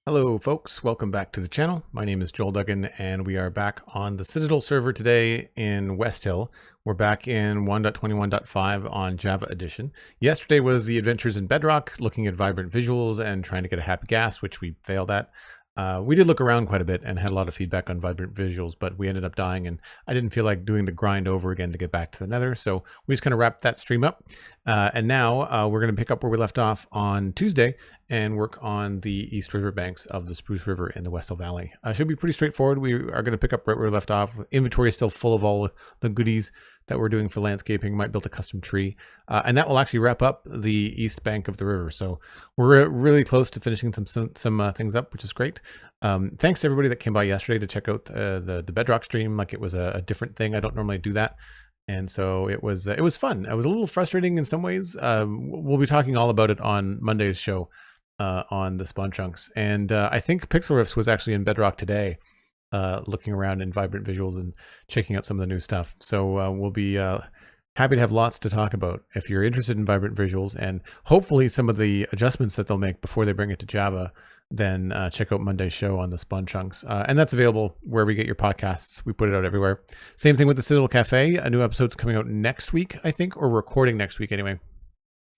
Hello folks, welcome back to the channel. My name is Joel Duggan and we are back on the Citadel server today in Westhill. We're back in 1.21.5 on Java Edition. Yesterday was the adventures in Bedrock, looking at vibrant visuals and trying to get a happy gas, which we failed at. We did look around quite a bit and had a lot of feedback on vibrant visuals, but we ended up dying and I didn't feel like doing the grind over again to get back to the nether. So we just kind of wrapped that stream up. And now we're going to pick up where we left off on Tuesday and work on the east riverbanks of the Spruce River in the Westhill Valley. Should be pretty straightforward. We are going to pick up right where we left off. Inventory is still full of all the goodies that we're doing for landscaping. Might build a custom tree. And that will actually wrap up the east bank of the river. So we're really close to finishing some things up, which is great. Thanks to everybody that came by yesterday to check out the Bedrock stream. Like it was a different thing. I don't normally do that. And so it was fun. It was a little frustrating in some ways. We'll be talking all about it on Monday's show. On the spawn chunks, and I think Pixel Riffs was actually in Bedrock today, looking around in vibrant visuals and checking out some of the new stuff. So we'll be happy to have lots to talk about if you're interested in vibrant visuals, and hopefully some of the adjustments that they'll make before they bring it to Java. Then check out Monday's show on the spawn chunks, and that's available wherever you get your podcasts. We put it out everywhere. Same thing with the Citadel Cafe. A new episode's coming out next week, I think, or recording next week anyway.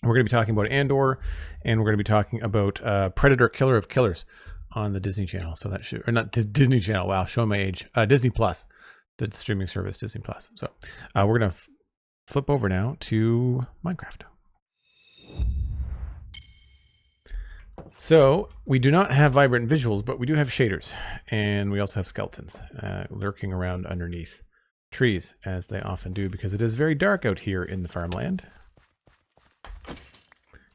We're going to be talking about Andor, and we're going to be talking about Predator Killer of Killers on the Disney Channel. So that should, or not Disney Channel, wow, showing my age. Disney Plus, the streaming service Disney Plus. So we're going to flip over now to Minecraft. So we do not have vibrant visuals, but we do have shaders, and we also have skeletons lurking around underneath trees, as they often do, because it is very dark out here in the farmland.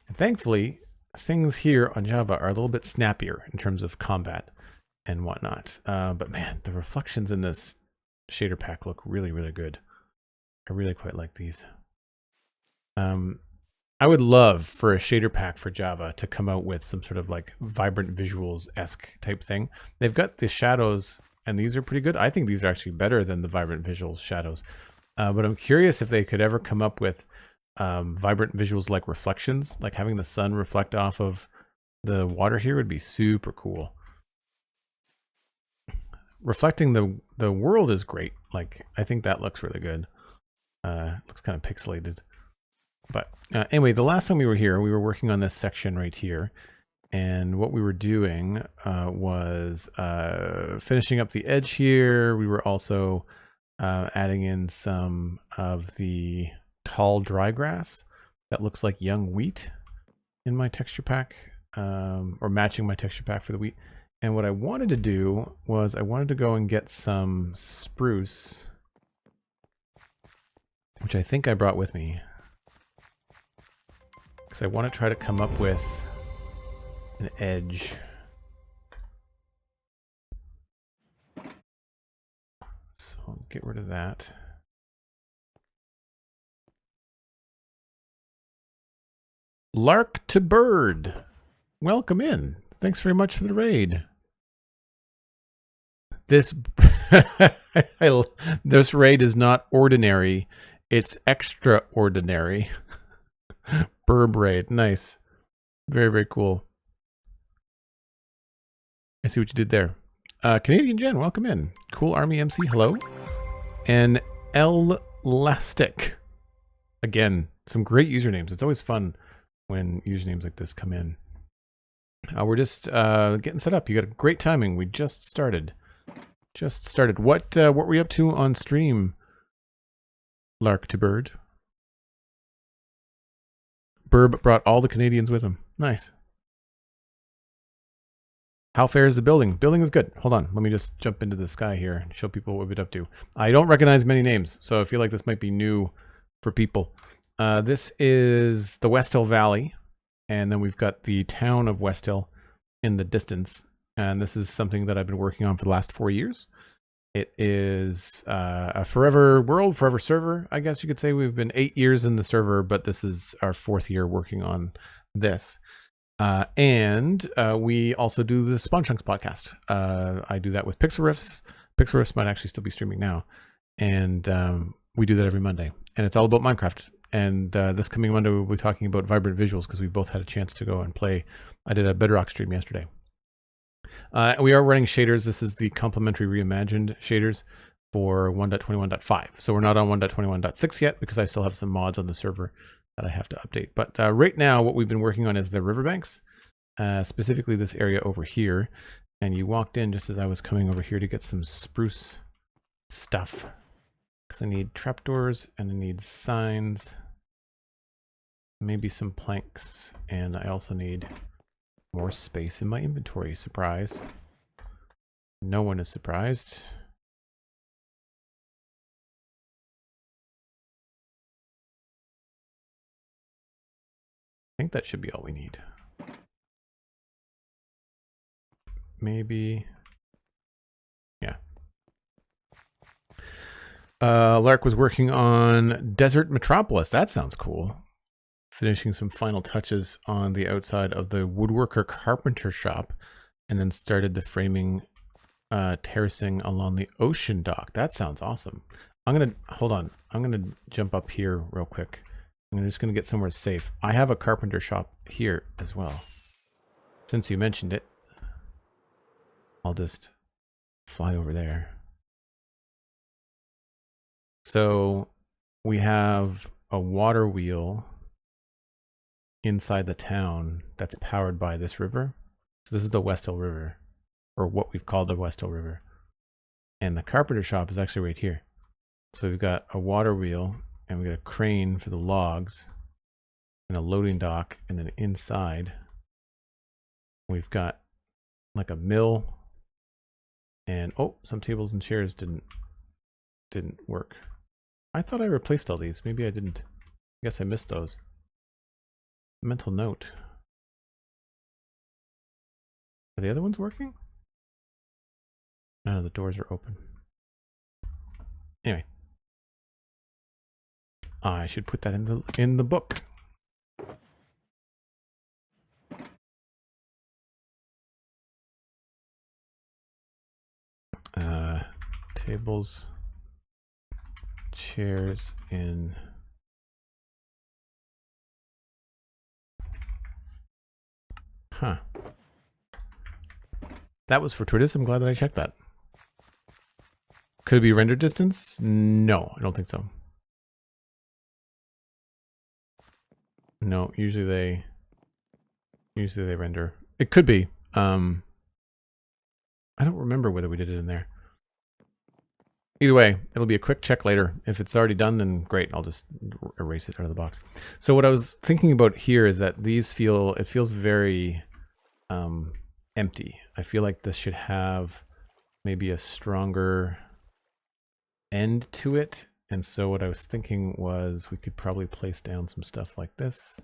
And thankfully, things here on Java are a little bit snappier in terms of combat and whatnot. But man, the reflections in this shader pack look really, really good. I really quite like these. I would love for a shader pack for Java to come out with some sort of like vibrant visuals-esque type thing. They've got the shadows, and these are pretty good. I think these are actually better than the vibrant visuals shadows. But I'm curious if they could ever come up with vibrant visuals like reflections, like having the sun reflect off of the water here would be super cool. Reflecting the world is great. Like I think that looks really good. Looks kind of pixelated. But anyway, the last time we were here, we were working on this section right here. And what we were doing was finishing up the edge here. We were also adding in some of the tall dry grass that looks like young wheat in my texture pack, or matching my texture pack for the wheat. And what I wanted to do was I wanted to go and get some spruce, which I think I brought with me, because I want to try to come up with an edge. So I'll get rid of that. Lark to Bird, welcome in. Thanks very much for the raid. This this raid is not ordinary, it's extraordinary. Burb raid, nice. Very, very cool. I see what you did there. Canadian Jen, welcome in. Cool Army MC, hello. And Elastic. Again, some great usernames. It's always fun when usernames like this come in. We're just getting set up. You got great timing. We just started. What were we up to on stream? Lark to Bird. Burb brought all the Canadians with him. Nice. How fair is the building? Building is good. Hold on. Let me just jump into the sky here and show people what we're up to. I don't recognize many names, so I feel like this might be new for people. This is the Westhill Valley, and then we've got the town of Westhill in the distance. And this is something that I've been working on for the last 4 years. It is a forever world, forever server, I guess you could say. We've been 8 years in the server, but this is our 4th year working on this. And we also do the Spawn Chunks podcast. I do that with Pixel Riffs. Pixel Riffs might actually still be streaming now. And we do that every Monday. And it's all about Minecraft. And this coming Monday, we'll be talking about vibrant visuals because we both had a chance to go and play. I did a Bedrock stream yesterday. We are running shaders. This is the complementary reimagined shaders for 1.21.5. So we're not on 1.21.6 yet because I still have some mods on the server that I have to update. But right now, what we've been working on is the Riverbanks, specifically this area over here. And you walked in just as I was coming over here to get some spruce stuff. Because I need trapdoors and I need signs, maybe some planks, and I also need more space in my inventory. Surprise. No one is surprised. I think that should be all we need. Maybe. Yeah. Lark was working on Desert Metropolis. That sounds cool. Finishing some final touches on the outside of the woodworker carpenter shop, and then started the framing terracing along the ocean dock. That sounds awesome. Hold on. I'm gonna jump up here real quick. I'm just gonna get somewhere safe. I have a carpenter shop here as well. Since you mentioned it, I'll just fly over there. So we have a water wheel inside the town that's powered by this river. So this is the Westhill River, or what we've called the Westhill River. And the carpenter shop is actually right here. So we've got a water wheel, and we've got a crane for the logs, and a loading dock, and then inside we've got like a mill, and oh, some tables and chairs didn't work. I thought I replaced all these. Maybe I didn't. I guess I missed those. Mental note. Are the other ones working? No, the doors are open. Anyway, I should put that in the book. Tables, chairs in. Huh. That was fortuitous. I'm glad that I checked that. Could it be render distance? No, I don't think so. No, usually they render. It could be. I don't remember whether we did it in there. Either way, it'll be a quick check later. If it's already done, then great. I'll just erase it out of the box. So what I was thinking about here is that it feels very empty. I feel like this should have maybe a stronger end to it. And so what I was thinking was we could probably place down some stuff like this.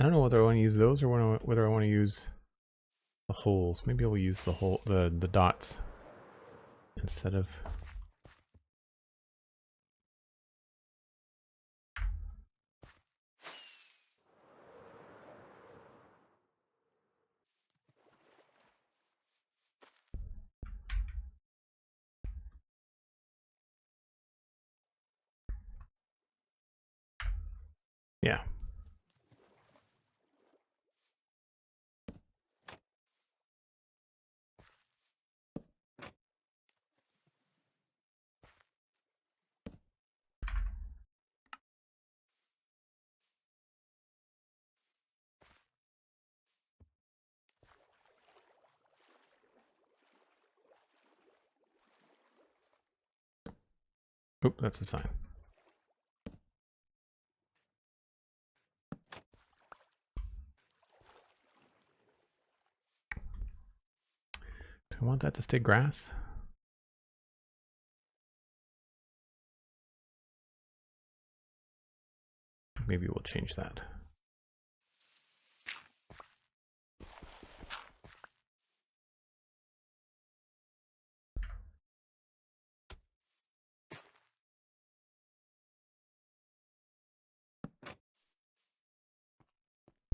I don't know whether I want to use those or whether I want to use the holes. Maybe I'll use the dots instead of. Yeah. Oop, that's a sign. Do I want that to stay grass? Maybe we'll change that.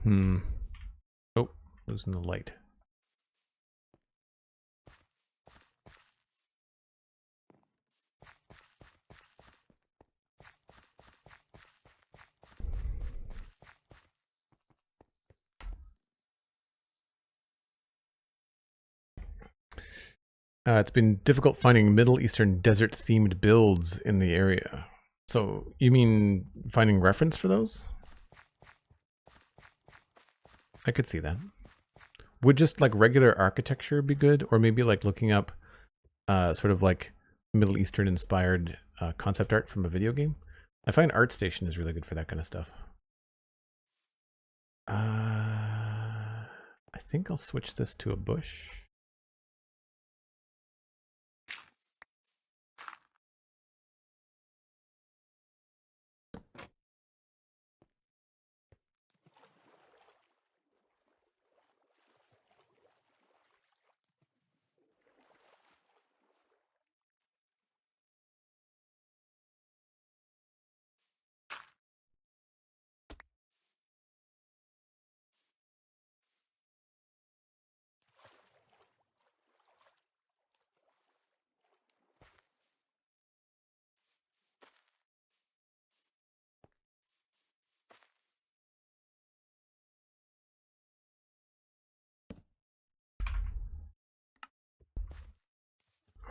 Oh, losing the light. It's been difficult finding Middle Eastern desert-themed builds in the area. So, you mean finding reference for those? I could see that. Would just like regular architecture be good? Or maybe like looking up sort of like Middle Eastern inspired concept art from a video game? I find ArtStation is really good for that kind of stuff. I think I'll switch this to a bush.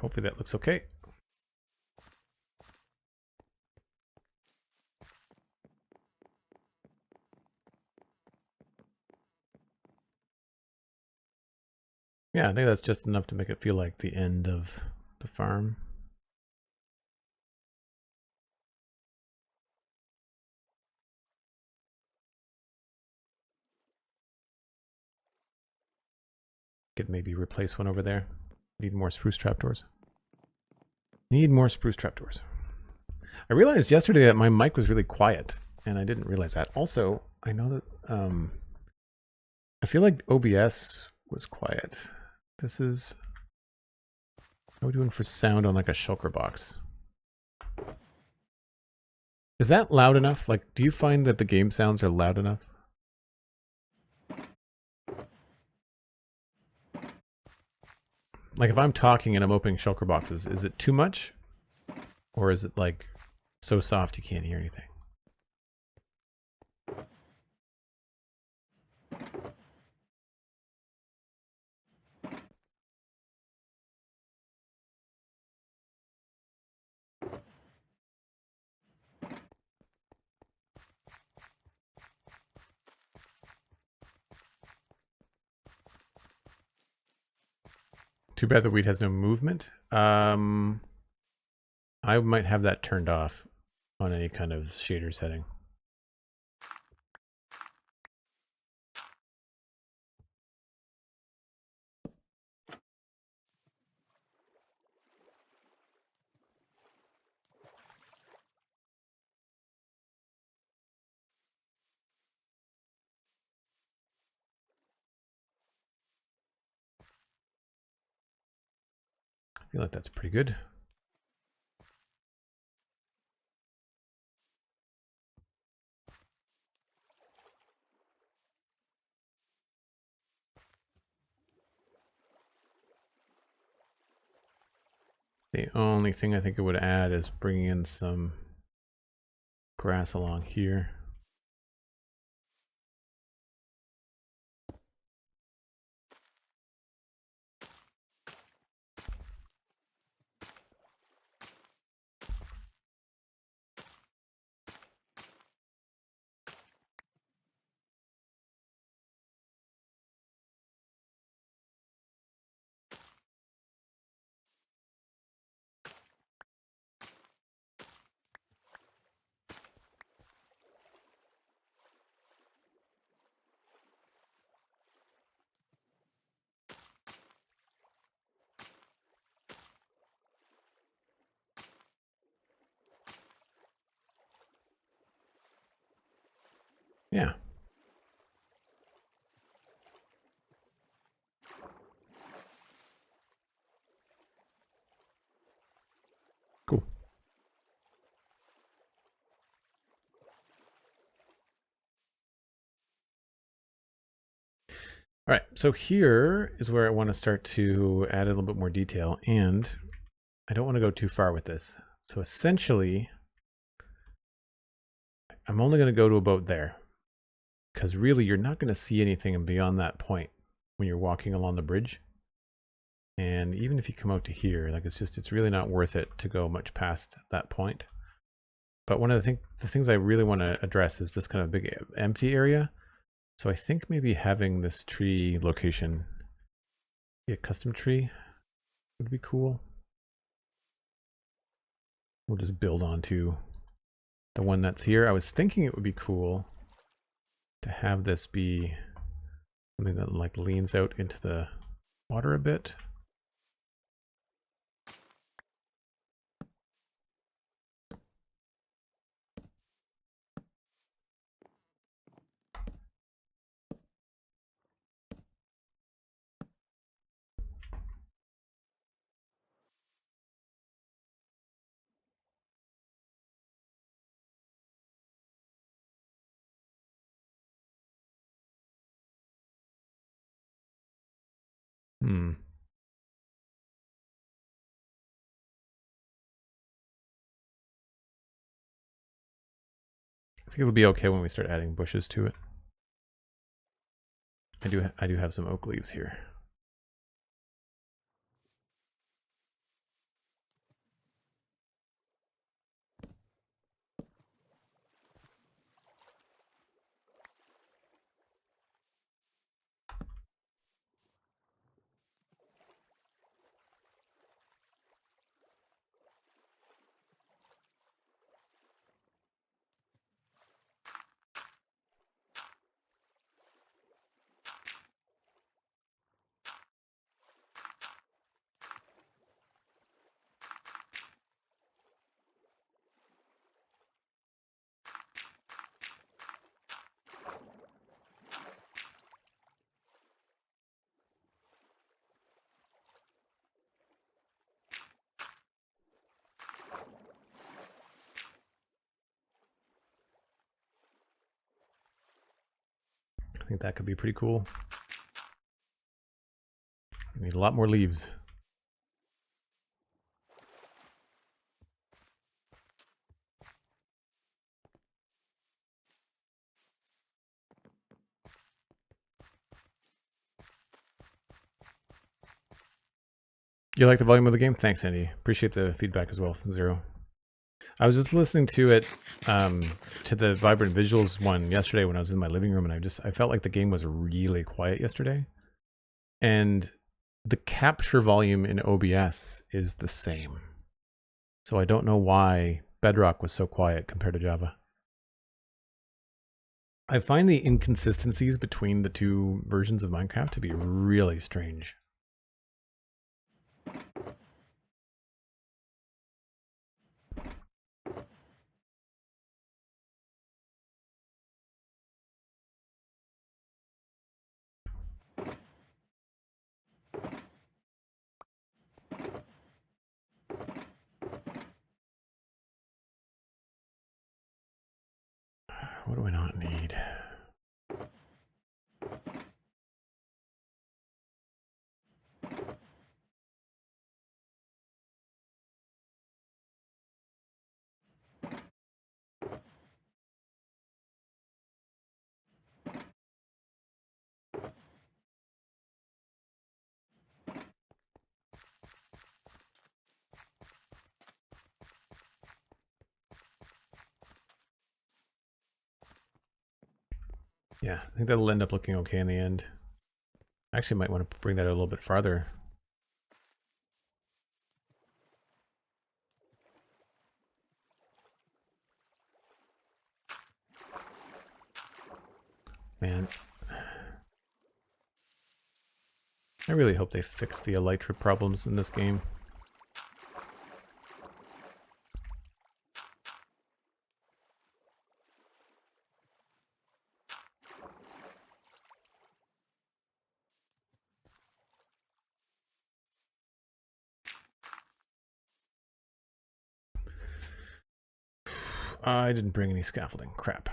Hopefully that looks okay. Yeah, I think that's just enough to make it feel like the end of the farm. Could maybe replace one over there. Need more spruce trapdoors. Need more spruce trapdoors. I realized yesterday that my mic was really quiet, and I didn't realize that. Also, I know that I feel like OBS was quiet. This is... How are we doing for sound on like a shulker box? Is that loud enough? Like, do you find that the game sounds are loud enough? Like if I'm talking and I'm opening shulker boxes, is it too much? Or is it like so soft you can't hear anything? Too bad the weed has no movement. I might have that turned off on any kind of shader setting. I feel like that's pretty good. The only thing I think it would add is bringing in some grass along here. Yeah. Cool. All right, so here is where I want to start to add a little bit more detail, and I don't want to go too far with this. So essentially, I'm only going to go to about there, because really you're not going to see anything beyond that point when you're walking along the bridge. And even if you come out to here, like it's really not worth it to go much past that point. But one of the things I really want to address is this kind of big empty area. So I think maybe having this tree location be a custom tree would be cool. We'll just build onto the one that's here. I was thinking it would be cool to have this be something that like leans out into the water a bit. I think it'll be okay when we start adding bushes to it. I do have some oak leaves here. I think that could be pretty cool. We need a lot more leaves. You like the volume of the game? Thanks, Andy. Appreciate the feedback as well, Zero. I was just listening to it, to the Vibrant Visuals one yesterday when I was in my living room, and I felt like the game was really quiet yesterday. And the capture volume in OBS is the same. So I don't know why Bedrock was so quiet compared to Java. I find the inconsistencies between the two versions of Minecraft to be really strange. What do I not need? Yeah, I think that'll end up looking okay in the end. I actually might want to bring that a little bit farther. Man, I really hope they fix the elytra problems in this game. I didn't bring any scaffolding. Crap.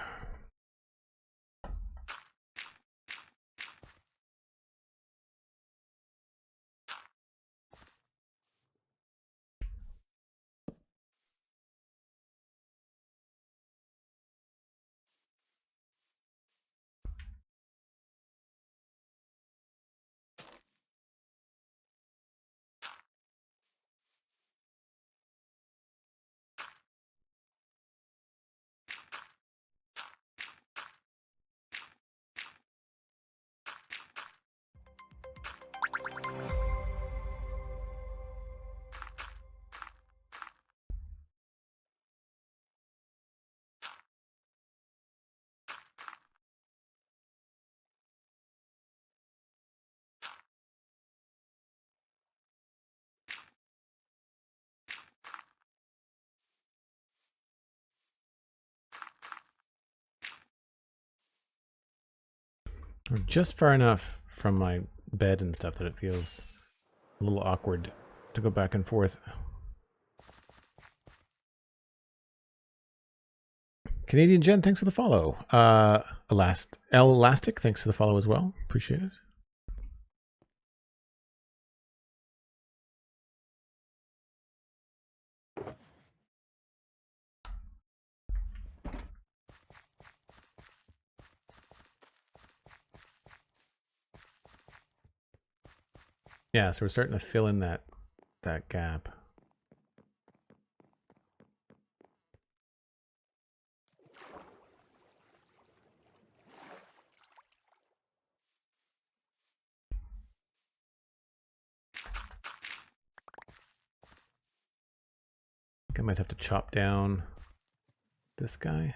Or just far enough from my bed and stuff that it feels a little awkward to go back and forth. Canadian Jen, thanks for the follow. Elastic, thanks for the follow as well. Appreciate it. Yeah, so we're starting to fill in that gap. I think I might have to chop down this guy.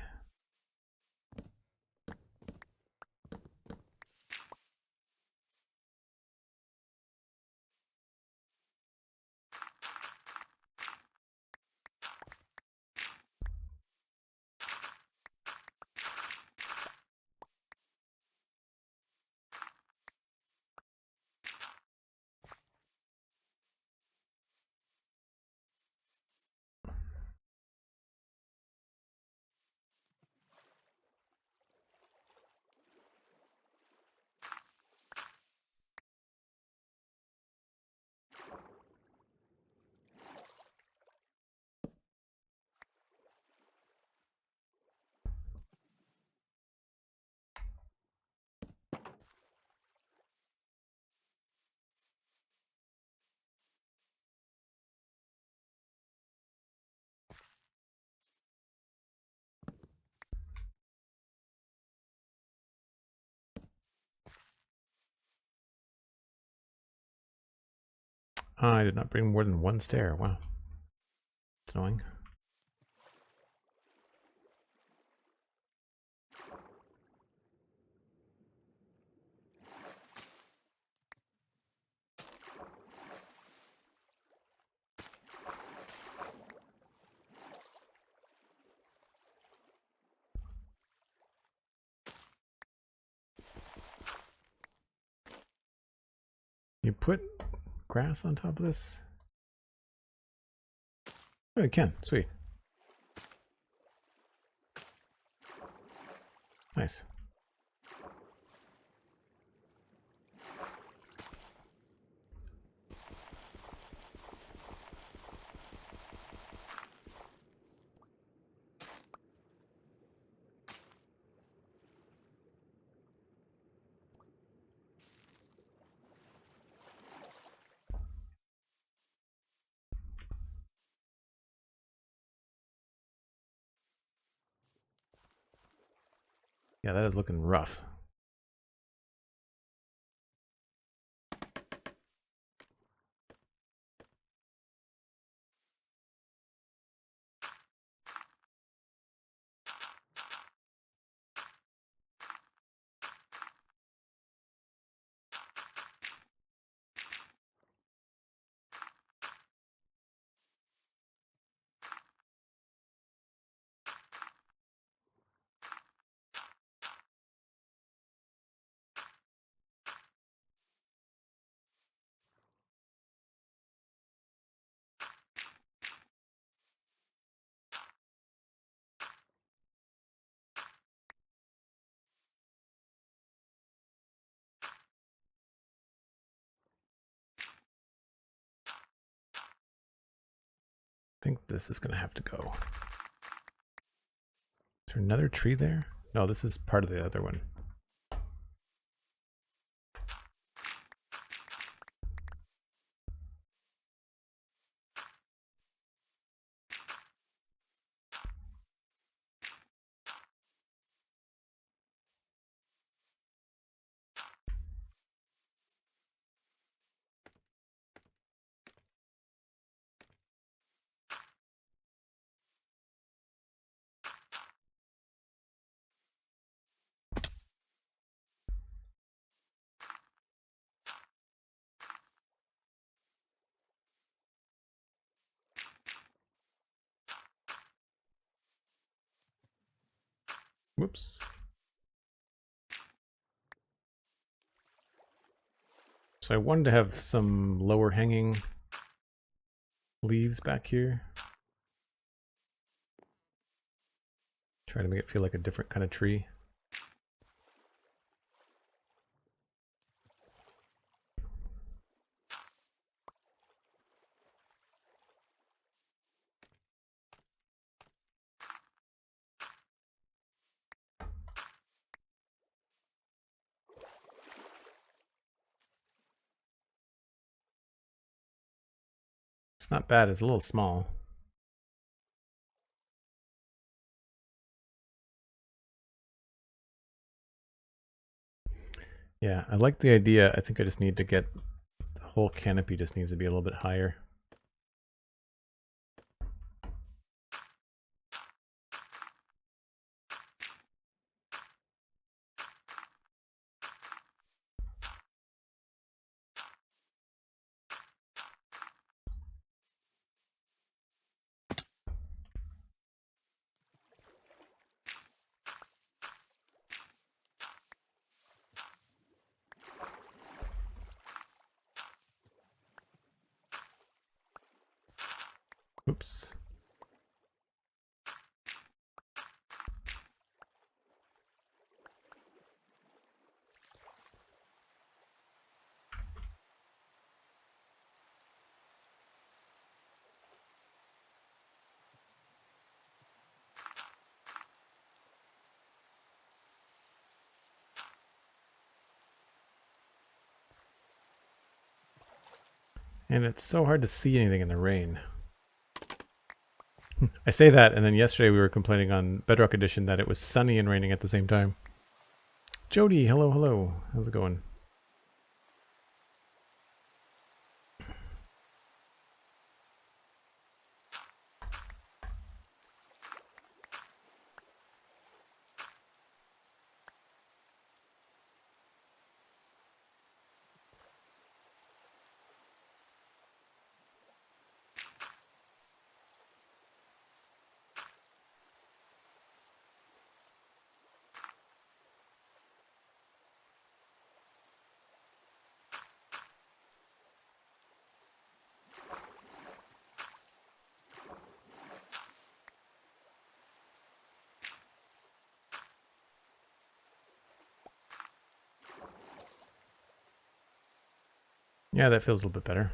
Oh, I did not bring more than one stair. Wow. That's annoying. You put grass on top of this? Oh, you can. Sweet. Nice. Yeah, that is looking rough. I think this is going to have to go. Is there another tree there? No, this is part of the other one. Whoops. So I wanted to have some lower hanging leaves back here. Try to make it feel like a different kind of tree. It's not bad, it's a little small. Yeah, I like the idea. I think I just need to get the whole canopy just needs to be a little bit higher. Oops. And it's so hard to see anything in the rain. I say that, and then yesterday we were complaining on Bedrock Edition that it was sunny and raining at the same time. Jody, hello, hello. How's it going? Yeah, that feels a little bit better.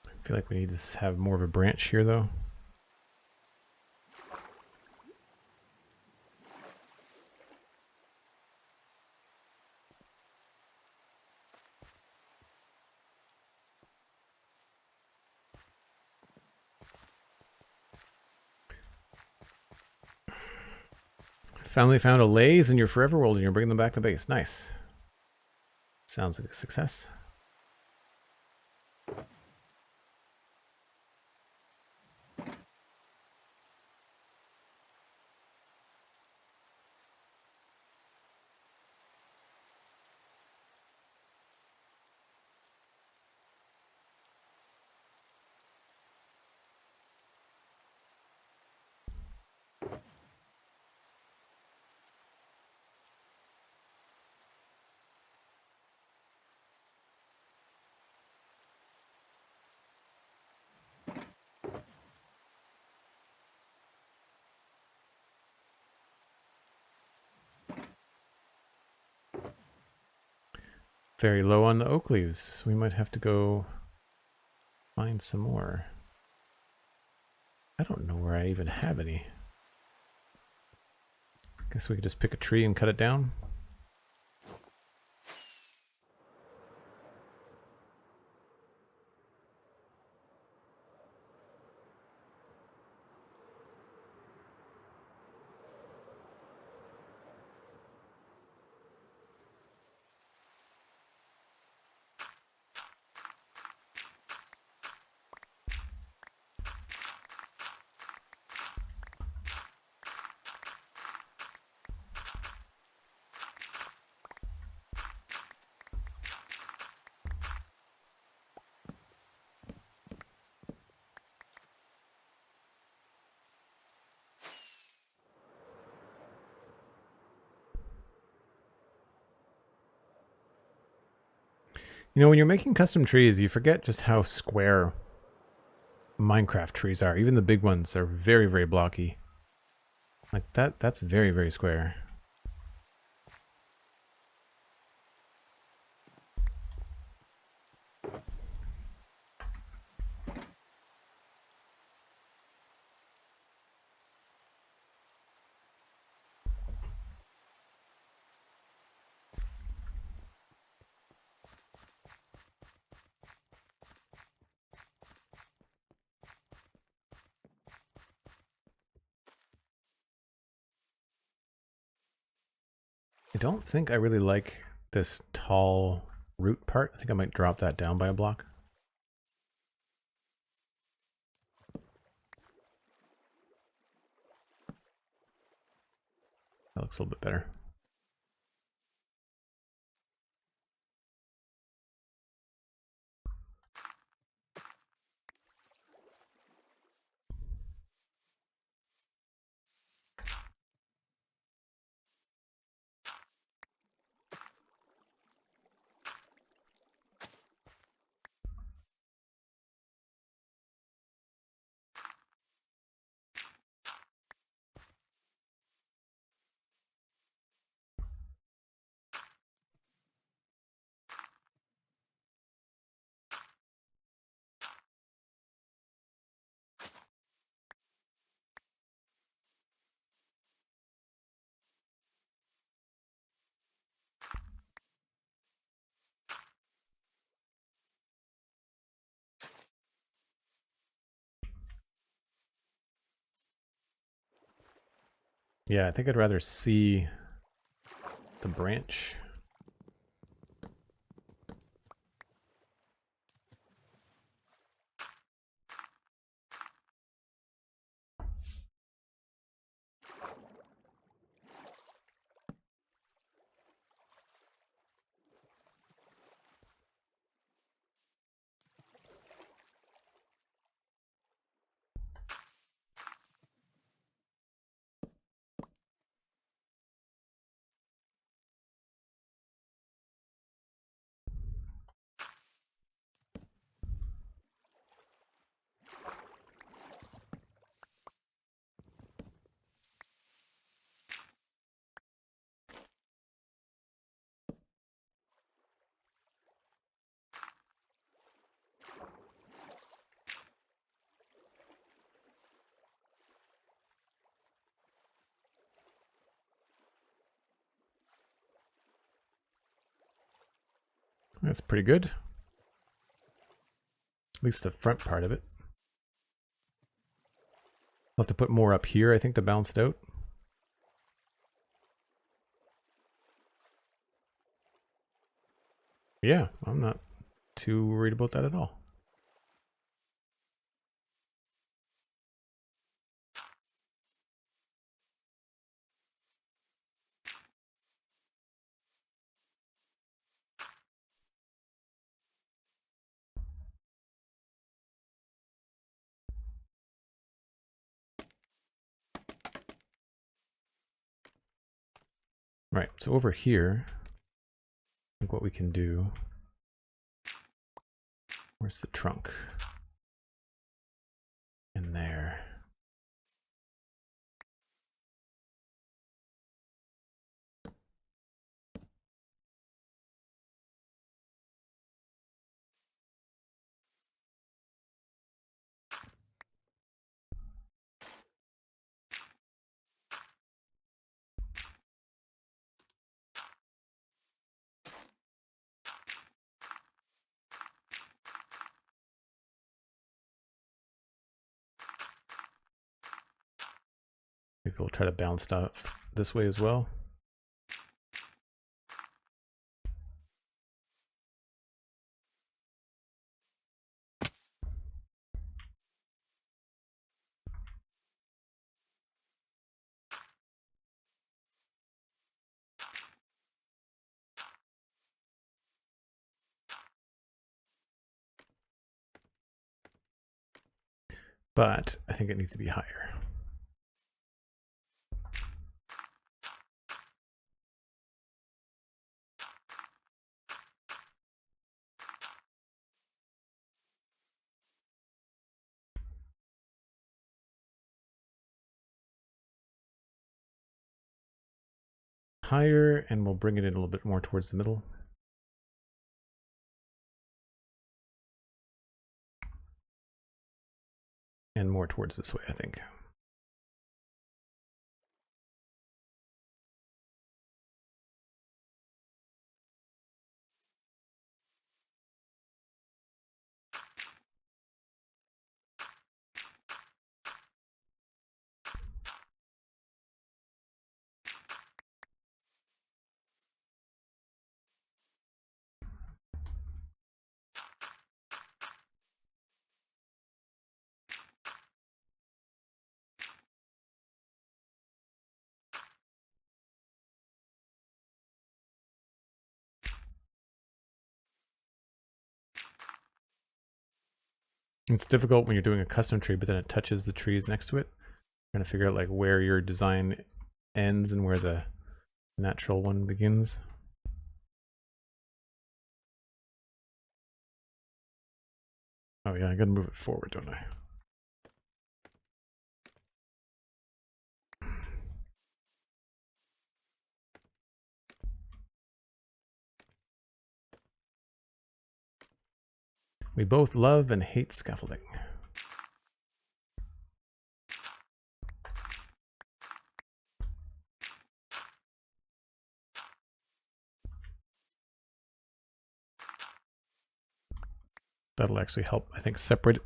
I feel like we need to have more of a branch here, though. Finally found a lays in your forever world and you're bringing them back to base. Nice. Sounds like a success. Very low on the oak leaves. We might have to go find some more. I don't know where I even have any. Guess we could just pick a tree and cut it down. You know, when you're making custom trees, you forget just how square Minecraft trees are. Even the big ones are very, very blocky. Like that's very, very square. I don't think I really like this tall root part. I think I might drop that down by a block. That looks a little bit better. Yeah, I think I'd rather see the branch. That's pretty good. At least the front part of it. I'll have to put more up here, I think, to balance it out. Yeah, I'm not too worried about that at all. Right, so over here, I think what we can do, where's the trunk? In there. Maybe we'll try to balance stuff this way as well. But I think it needs to be higher. higher, and we'll bring it in a little bit more towards the middle. And more towards this way, I think. It's difficult when you're doing a custom tree, but then it touches the trees next to it. Trying to figure out like where your design ends and where the natural one begins. Oh yeah, I gotta move it forward, don't I? We both love and hate scaffolding. That'll actually help, I think, separate it.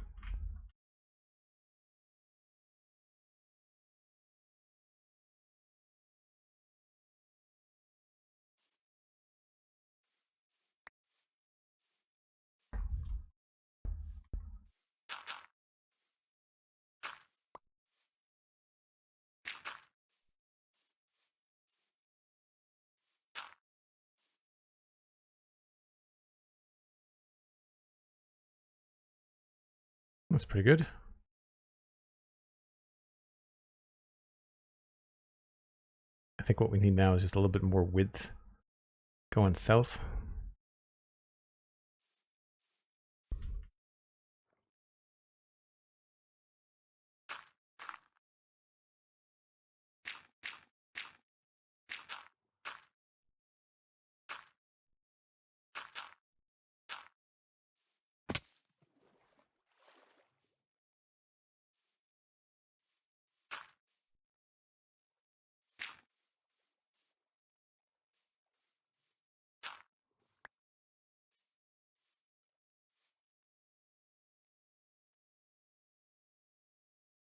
That's pretty good. I think what we need now is just a little bit more width going south.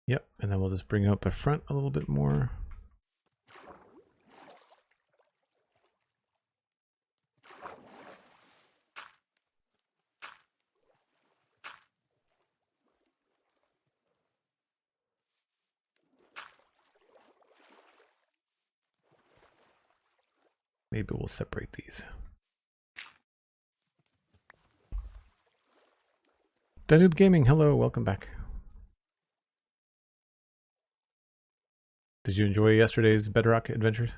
Yep, and then we'll just bring out the front a little bit more. Maybe we'll separate these. Danube Gaming, hello, welcome back. Did you enjoy yesterday's Bedrock adventures?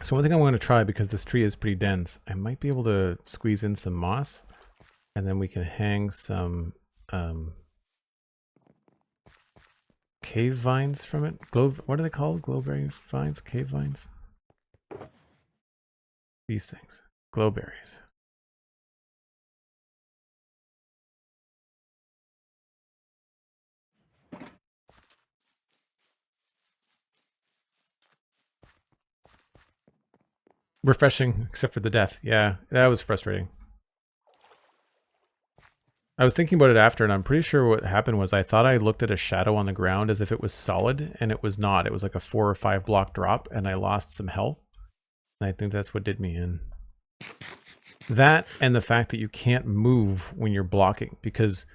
So one thing I want to try, because this tree is pretty dense, I might be able to squeeze in some moss, and then we can hang some cave vines from it. What are they called? Glowberry vines? Cave vines? These things. Glowberries. Refreshing, except for the death. Yeah, that was frustrating. I was thinking about it after, and I'm pretty sure what happened was I thought I looked at a shadow on the ground as if it was solid, and it was not. It was like a 4 or 5 block drop, and I lost some health. And I think that's what did me in. That, and the fact that you can't move when you're blocking, because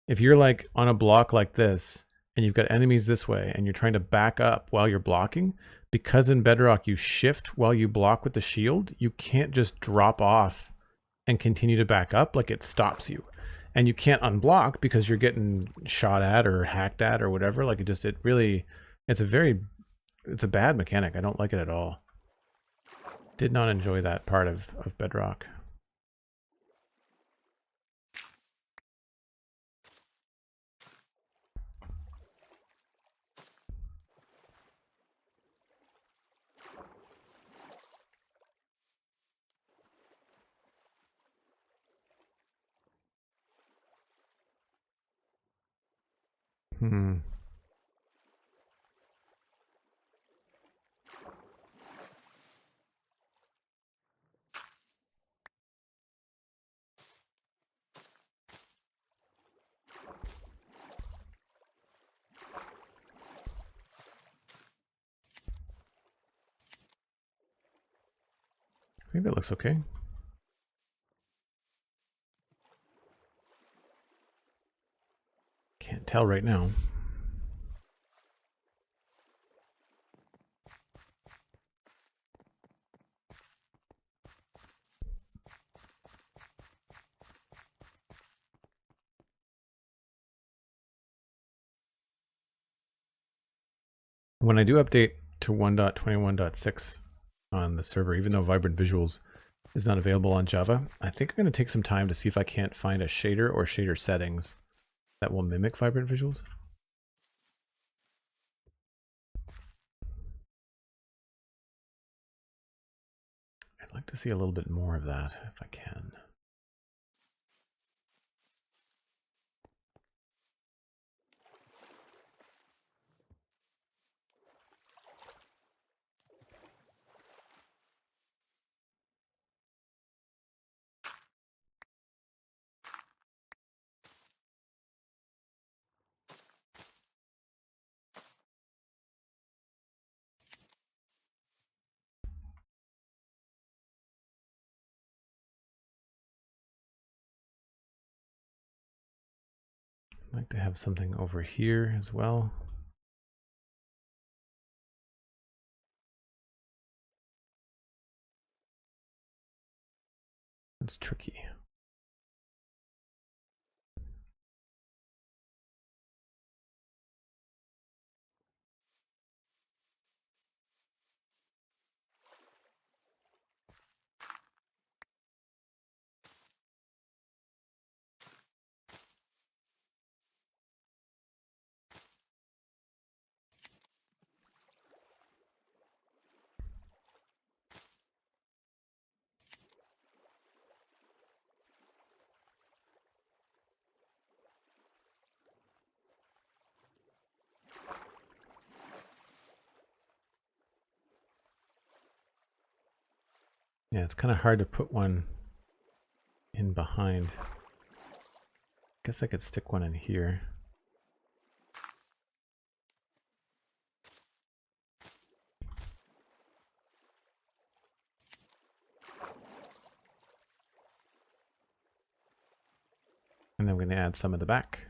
if you're like on a block like this, and you've got enemies this way, and you're trying to back up while you're blocking, because in Bedrock you shift while you block with the shield, you can't just drop off and continue to back up. Like, it stops you. And you can't unblock because you're getting shot at or hacked at or whatever. Like, it's a bad mechanic. I don't like it at all. Did not enjoy that part of Bedrock. Hmm. I think that looks okay. Can't tell right now. When I do update to 1.21.6 on the server, even though Vibrant Visuals is not available on Java, I think I'm going to take some time to see if I can't find a shader or shader settings that will mimic Vibrant Visuals. I'd like to see a little bit more of that if I can. I'd like to have something over here as well. It's tricky. Yeah, it's kind of hard to put one in behind. Guess I could stick one in here. And then we're going to add some at the back.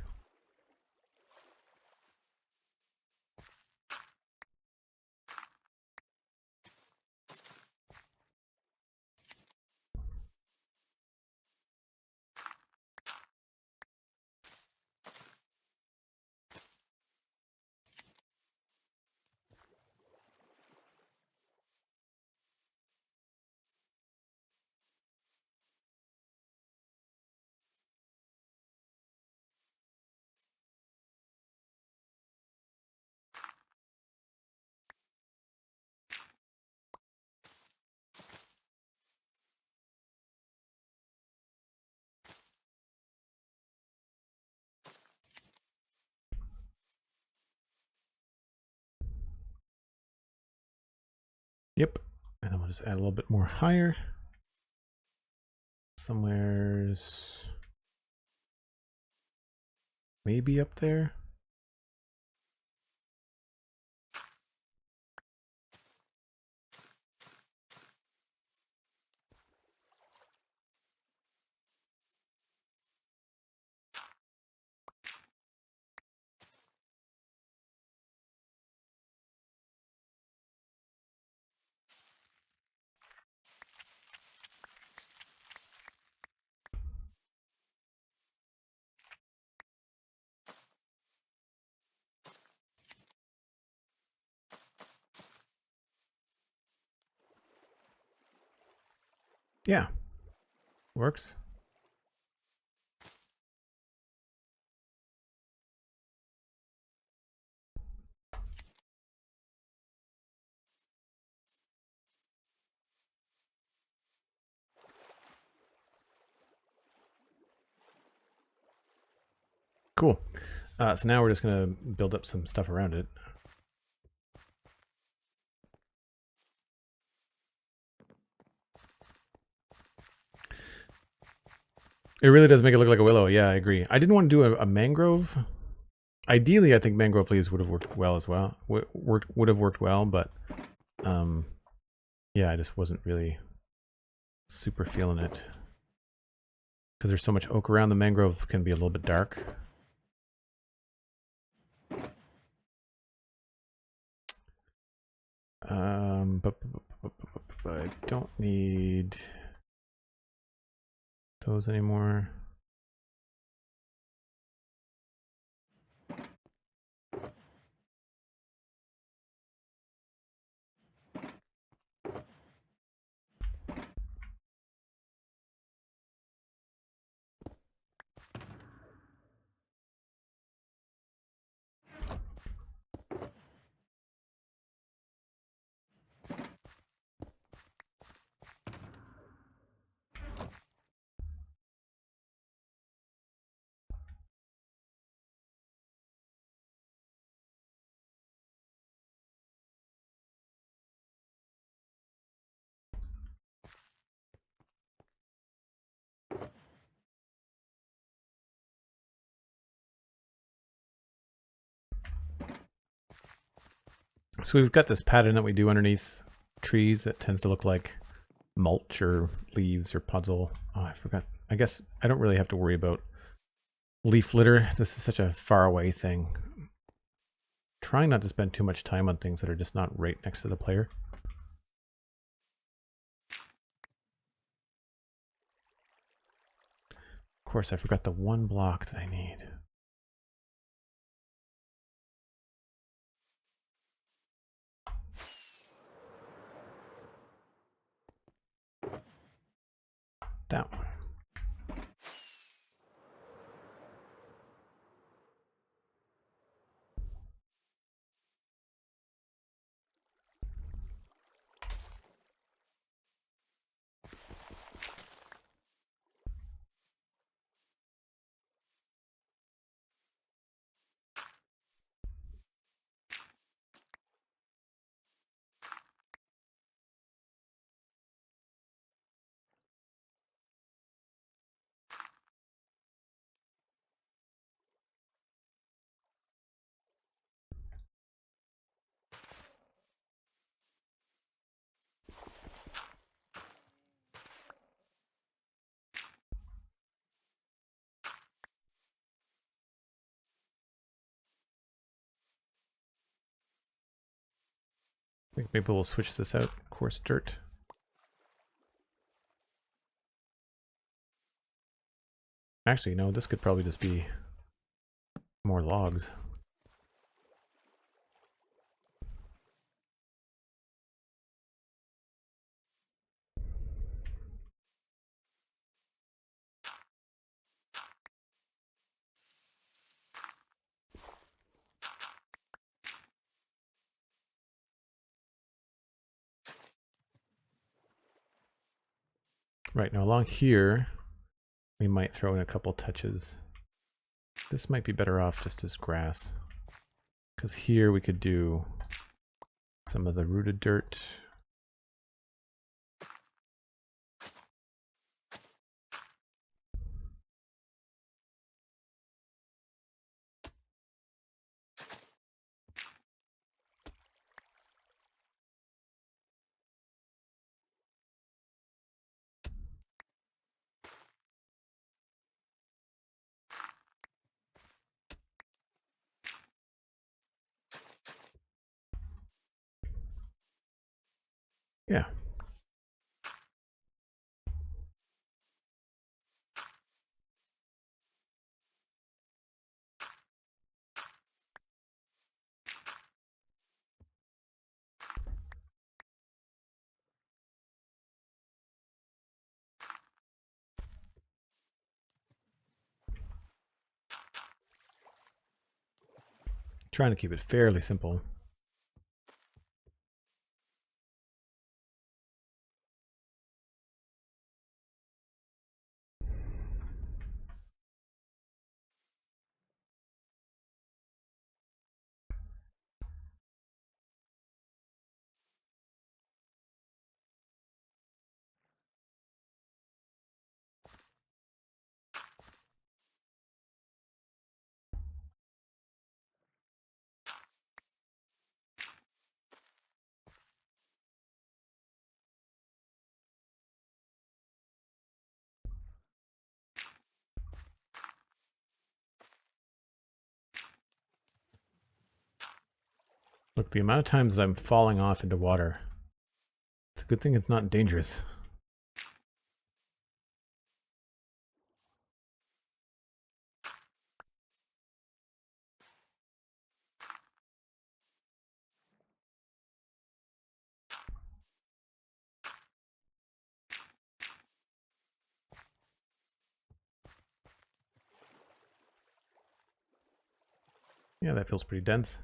Yep. And then we'll just add a little bit more higher. Somewhere's maybe up there. Yeah, works. Cool. So now we're just going to build up some stuff around it. It really does make it look like a willow. Yeah, I agree. I didn't want to do a mangrove. Ideally, I think mangrove leaves would have worked well as well. Would have worked well, but yeah, I just wasn't really super feeling it because there's so much oak around. The mangrove can be a little bit dark. But I don't need those anymore. So we've got this pattern that we do underneath trees that tends to look like mulch or leaves or puzzle. Oh, I forgot. I guess I don't really have to worry about leaf litter. This is such a far away thing. Trying not to spend too much time on things that are just not right next to the player. Of course, I forgot the one block that I need. That one. I think maybe we'll switch this out. Coarse dirt. Actually, no, this could probably just be more logs. Right, now along here, we might throw in a couple touches. This might be better off just as grass. Because here we could do some of the rooted dirt. Yeah. Trying to keep it fairly simple. Look, the amount of times that I'm falling off into water. It's a good thing it's not dangerous. Yeah, that feels pretty dense.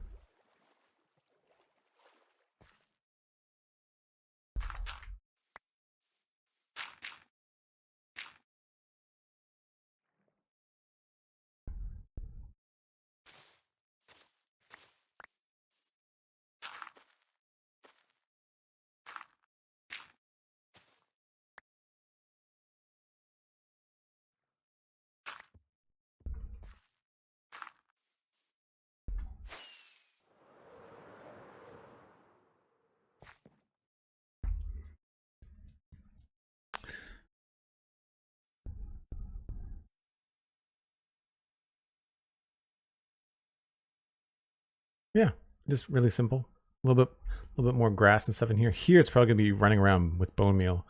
Yeah, just really simple. A little bit more grass and stuff in here. Here, it's probably gonna be running around with bone meal.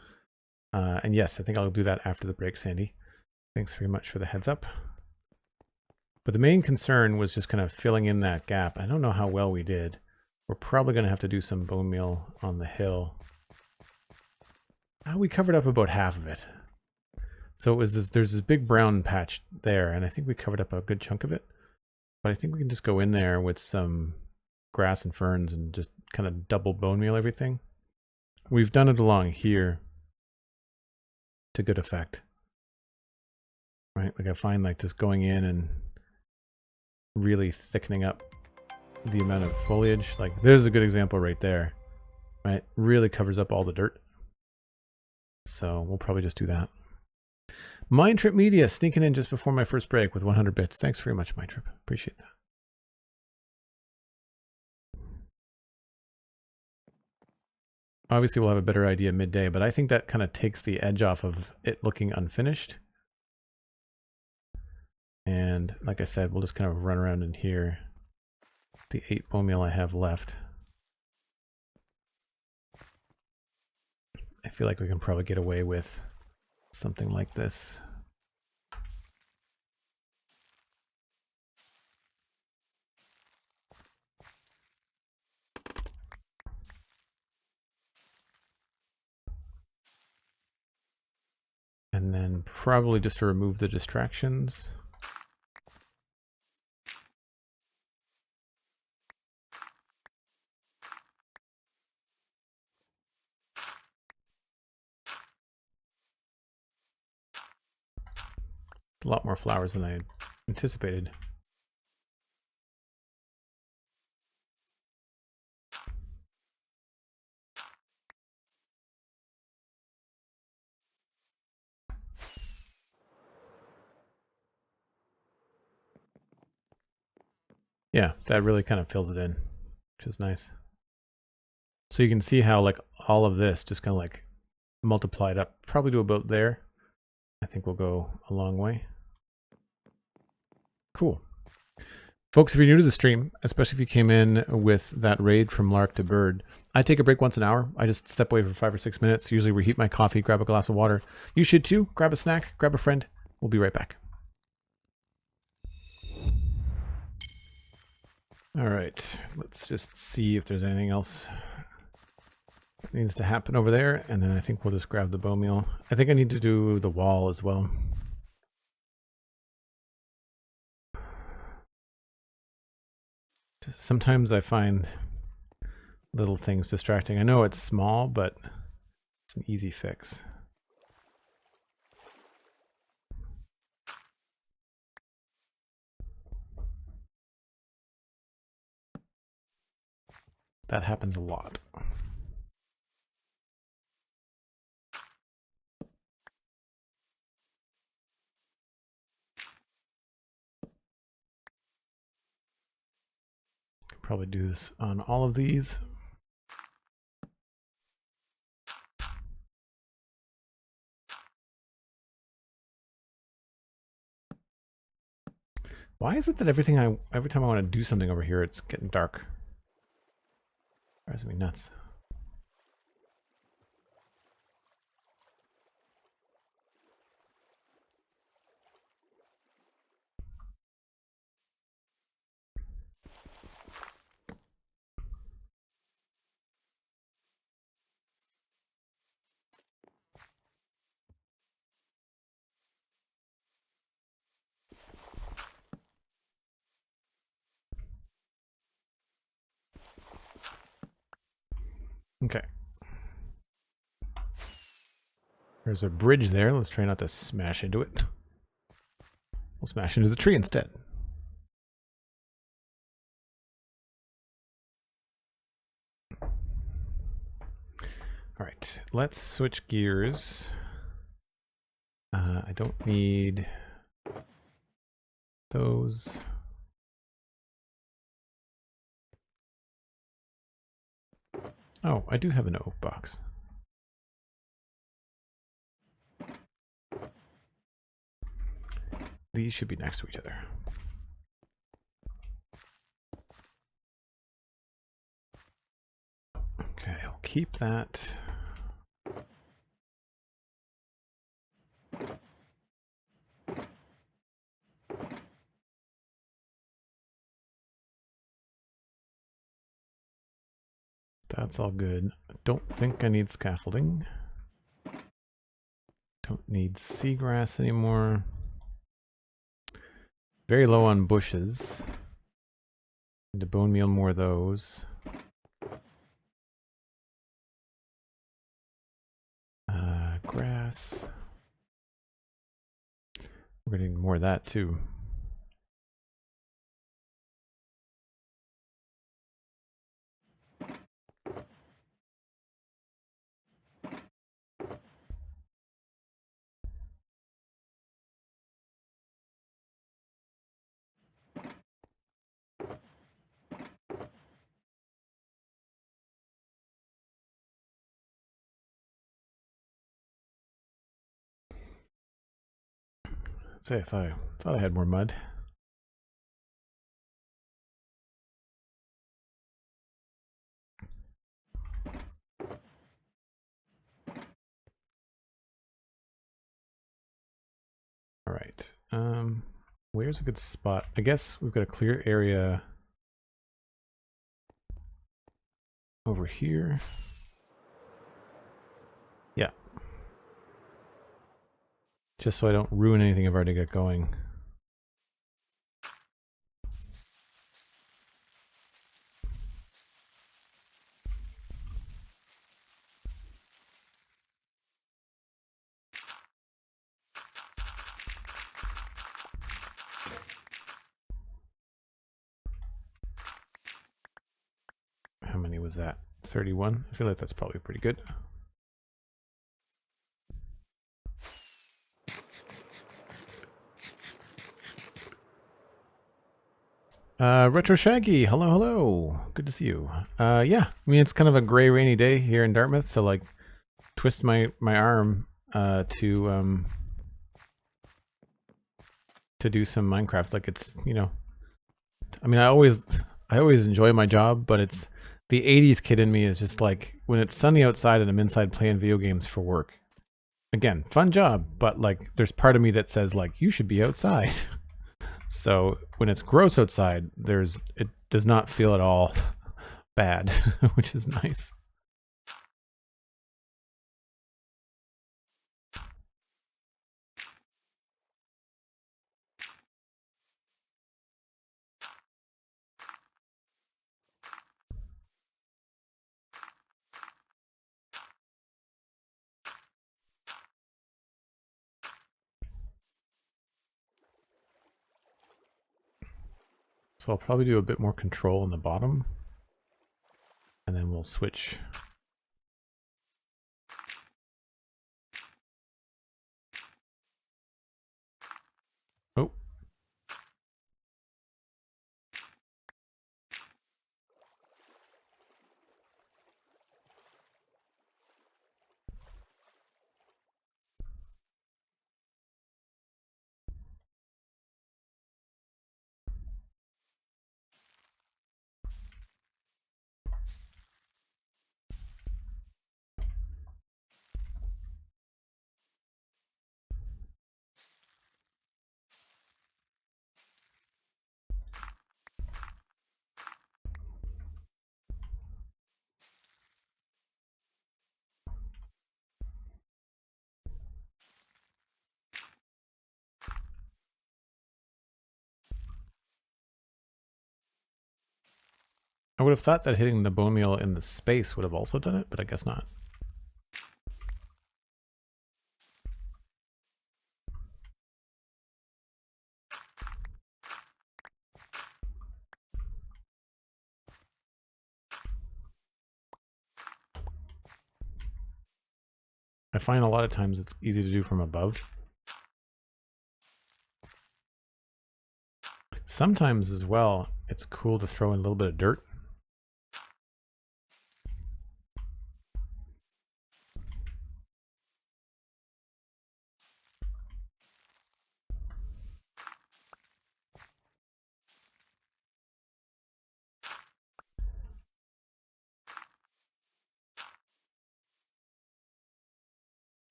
And yes, I think I'll do that after the break, Sandy. Thanks very much for the heads up. But the main concern was just kind of filling in that gap. I don't know how well we did. We're probably gonna have to do some bone meal on the hill. We covered up about half of it. So it was this. There's this big brown patch there, and I think we covered up a good chunk of it. But I think we can just go in there with some grass and ferns and just kind of double bone meal everything. We've done it along here to good effect. Right? Like I find like just going in and really thickening up the amount of foliage. Like there's a good example right there. Right? Really covers up all the dirt. So we'll probably just do that. MindTripMedia sneaking in just before my first break with 100 bits. Thanks very much, MindTrip. Appreciate that. Obviously, we'll have a better idea midday, but I think that kind of takes the edge off of it looking unfinished. And like I said, we'll just kind of run around in here. The 8 bone meal I have left. I feel like we can probably get away with something like this. And then probably just to remove the distractions. A lot more flowers than I anticipated. Yeah, that really kind of fills it in, which is nice. So you can see how like all of this just kind of like multiplied up, probably to about there. I think we'll go a long way. Cool. Folks, if you're new to the stream, especially if you came in with that raid from Lark to Bird, I take a break once an hour. I just step away for 5 or 6 minutes, usually reheat my coffee, grab a glass of water. You should too. Grab a snack, grab a friend. We'll be right back. All right, let's just see if there's anything else that needs to happen over there, and then I think we'll just grab the bone meal. I think I need to do the wall as well. Sometimes I find little things distracting. I know it's small, but it's an easy fix. That happens a lot. Could probably do this on all of these. Why is it that every time I want to do something over here, it's getting dark? Drives me nuts. Okay. There's a bridge there. Let's try not to smash into it. We'll smash into the tree instead. All right, let's switch gears. I don't need those. Oh, I do have an oak box. These should be next to each other. Okay, I'll keep that. That's all good. I don't think I need scaffolding. Don't need seagrass anymore. Very low on bushes. Need to bone meal more of those. Grass. We're gonna need more of that too. Say if I thought I had more mud. All right. Where's a good spot? I guess we've got a clear area over here. Yeah. Just so I don't ruin anything I've already got going. How many was that? 31? I feel like that's probably pretty good. Retro Shaggy, hello, hello. Good to see you. Yeah, I mean, it's kind of a gray, rainy day here in Dartmouth, so like, twist my arm to do some Minecraft. Like, it's, you know, I mean, I always enjoy my job, but it's the 80s kid in me is just like, when it's sunny outside and I'm inside playing video games for work. Again, fun job, but like, there's part of me that says like, you should be outside. So when it's gross outside, it does not feel at all bad, which is nice. So I'll probably do a bit more control on the bottom, and then we'll switch. Oh. I would have thought that hitting the bone meal in the space would have also done it, but I guess not. I find a lot of times it's easy to do from above. Sometimes as well, it's cool to throw in a little bit of dirt.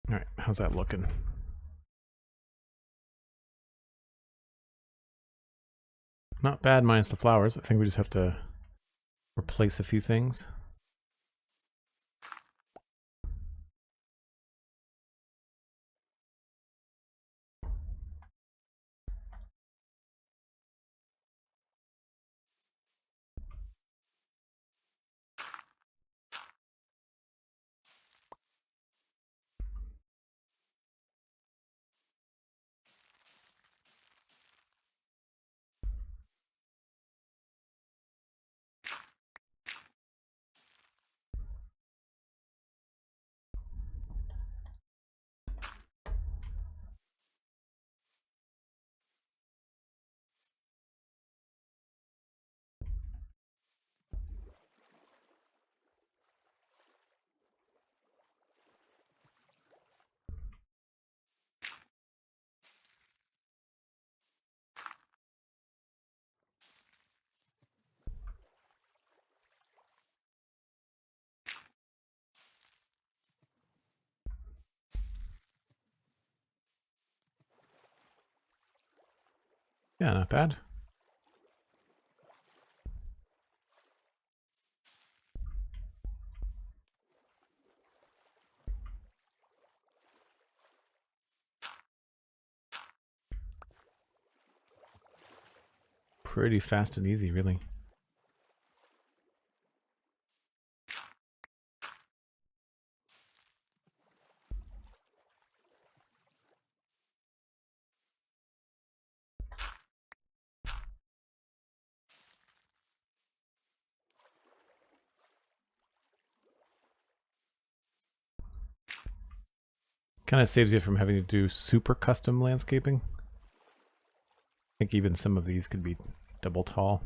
All right, how's that looking? Not bad minus the flowers. I think we just have to replace a few things. Yeah, not bad. Pretty fast and easy, really. Kind of saves you from having to do super custom landscaping. I think even some of these could be double tall.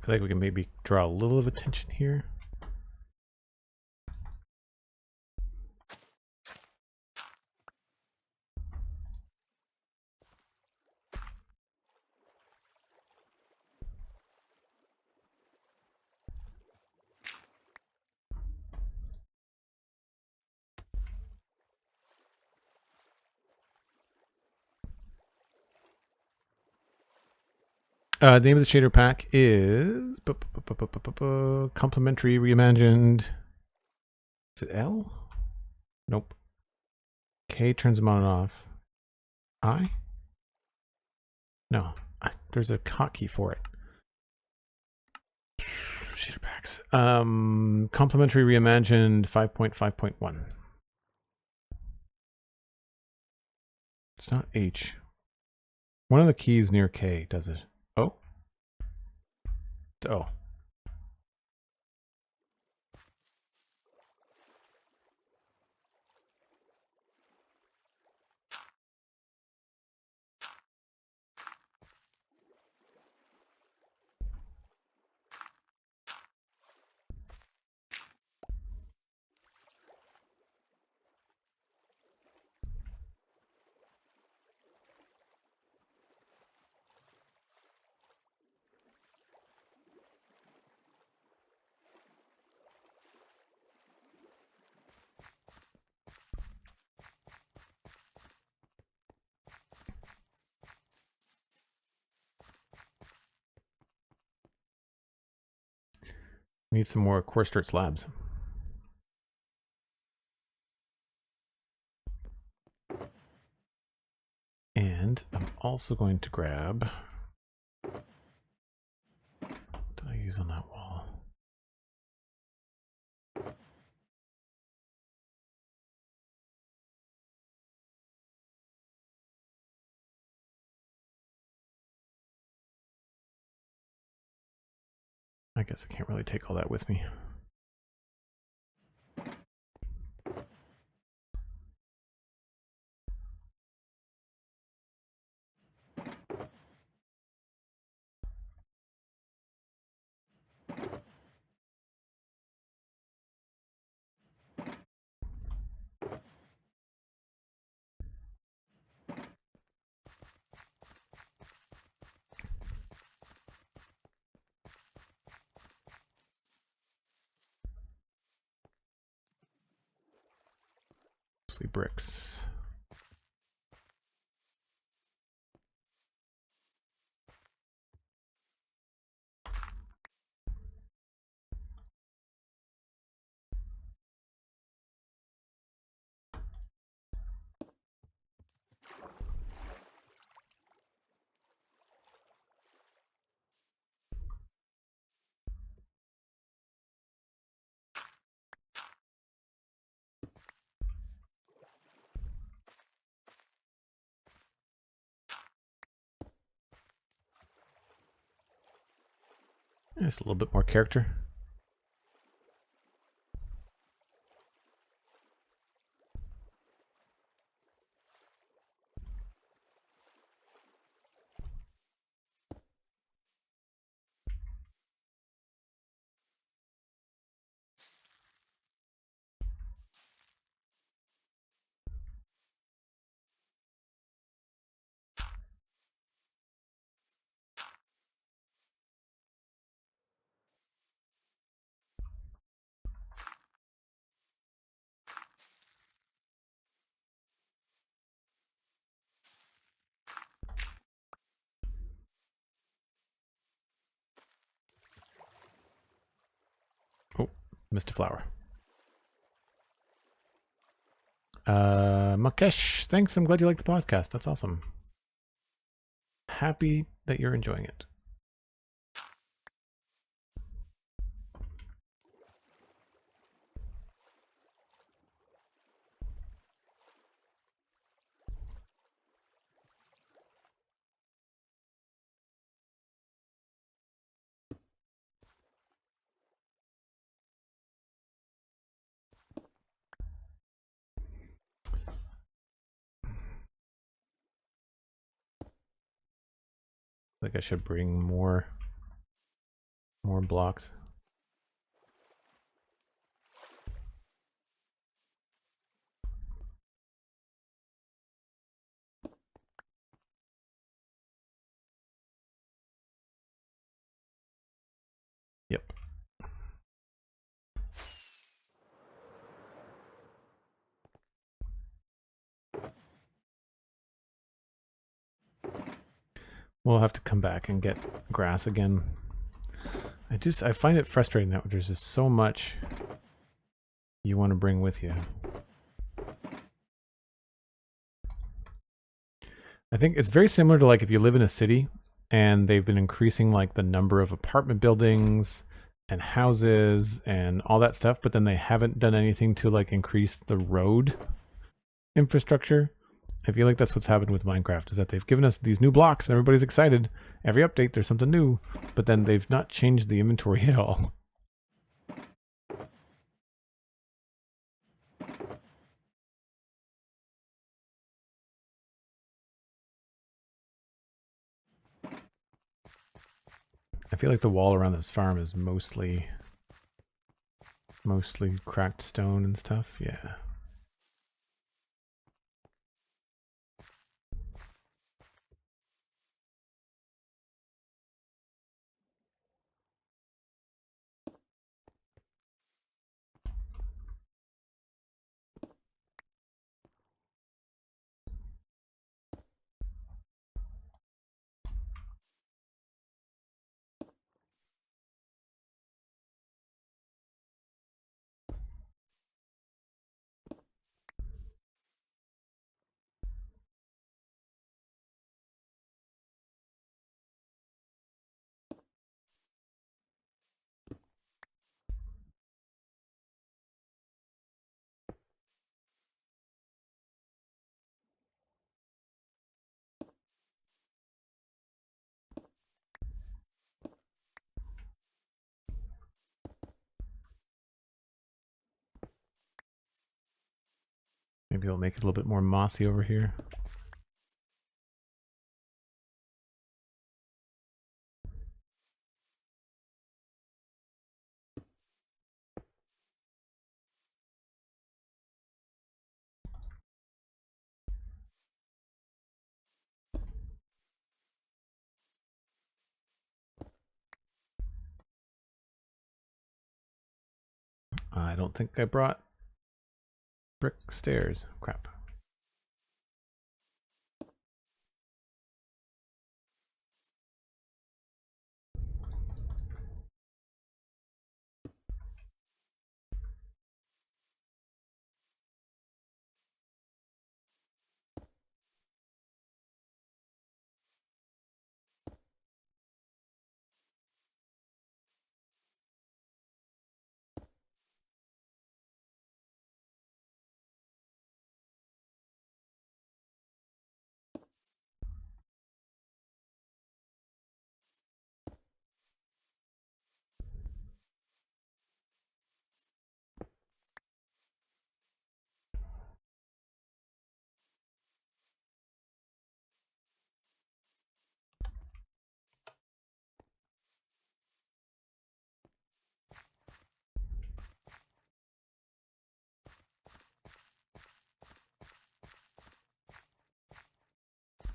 I feel like we can maybe draw a little of attention here. The name of the shader pack is Complementary Reimagined. Is it L? Nope. K turns them on and off. I? No. There's a hotkey for it. Shader packs. Complementary Reimagined 5.5.1. It's not H. One of the keys near K does it. O? It's O. Need some more coarse dirt slabs. And I'm also going to grab... What did I use on that wall? I guess I can't really take all that with me. Mostly bricks. Just a little bit more character. Oh, missed a flower. Mukesh, thanks. I'm glad you like the podcast. That's awesome. Happy that you're enjoying it. I think I should bring more More blocks. Yep. We'll have to come back and get grass again. I find it frustrating that there's just so much you want to bring with you. I think it's very similar to like if you live in a city and they've been increasing like the number of apartment buildings and houses and all that stuff, but then they haven't done anything to like increase the road infrastructure. I feel like that's what's happened with Minecraft, is that they've given us these new blocks and everybody's excited. Every update there's something new, but then they've not changed the inventory at all. I feel like the wall around this farm is mostly cracked stone and stuff. Yeah. Maybe I'll make it a little bit more mossy over here. I don't think I brought brick stairs. Crap.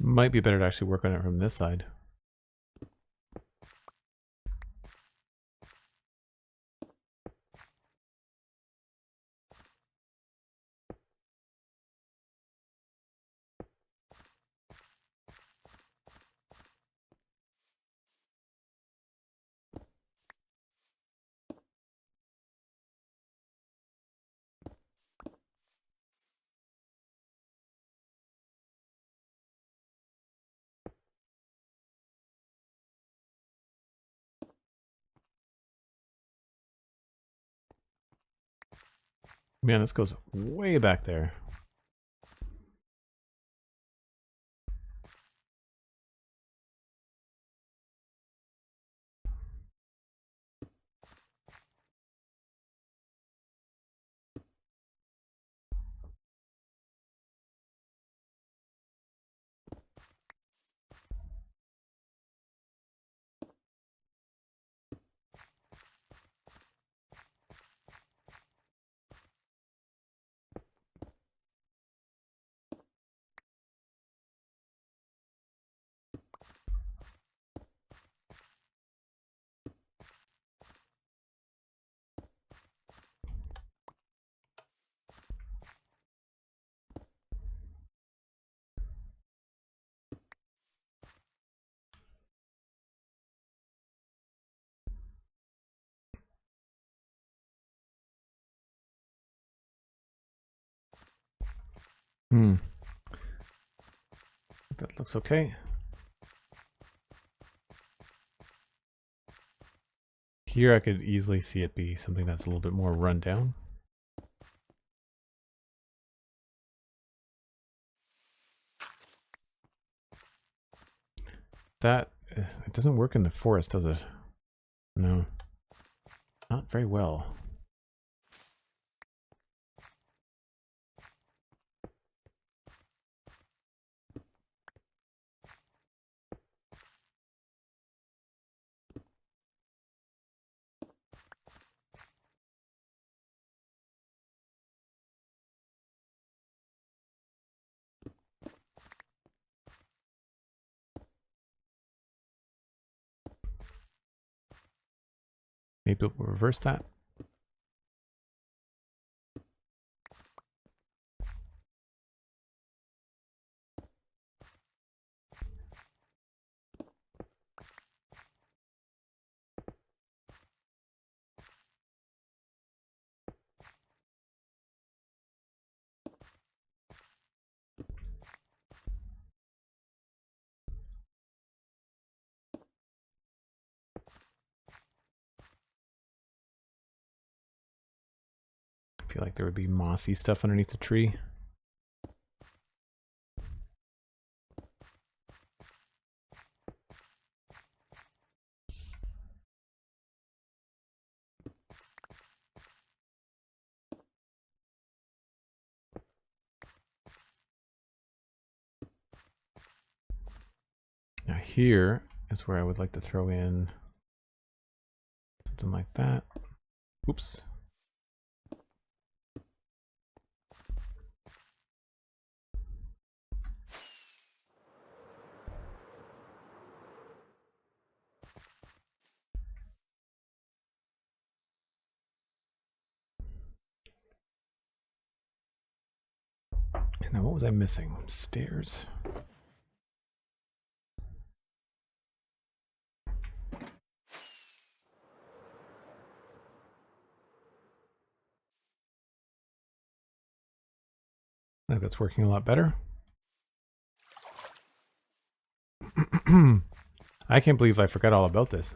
Might be better to actually work on it from this side. Man, this goes way back there. Hmm. That looks okay. Here I could easily see it be something that's a little bit more run down. That, it doesn't work in the forest, does it? No. Not very well. Maybe we'll reverse that. I feel like there would be mossy stuff underneath the tree. Now here is where I would like to throw in something like that. Oops. Now what was I missing? Stairs. I think that's working a lot better. I can't believe I forgot all about this.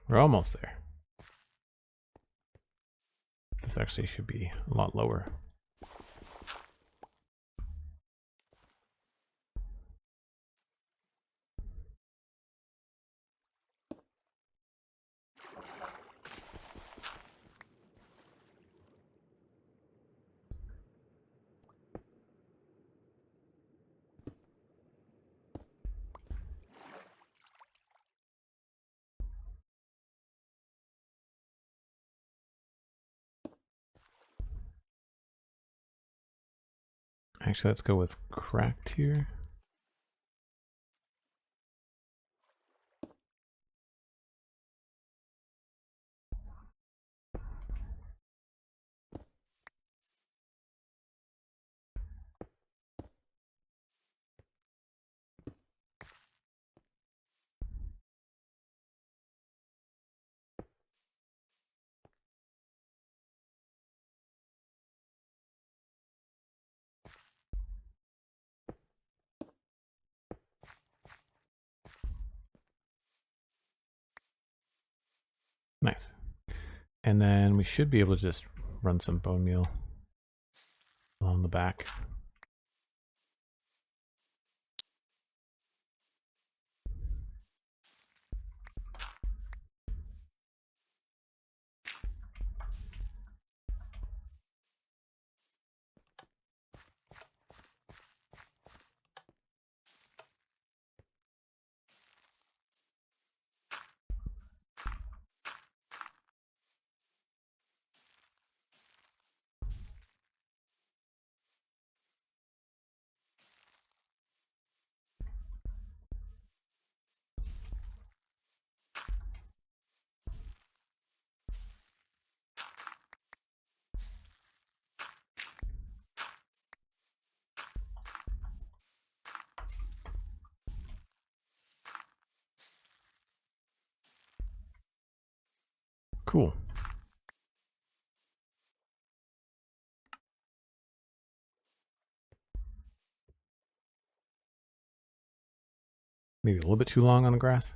We're almost there. This actually should be a lot lower. Actually, let's go with cracked here. Nice. And then we should be able to just run some bone meal along the back. Cool. Maybe a little bit too long on the grass.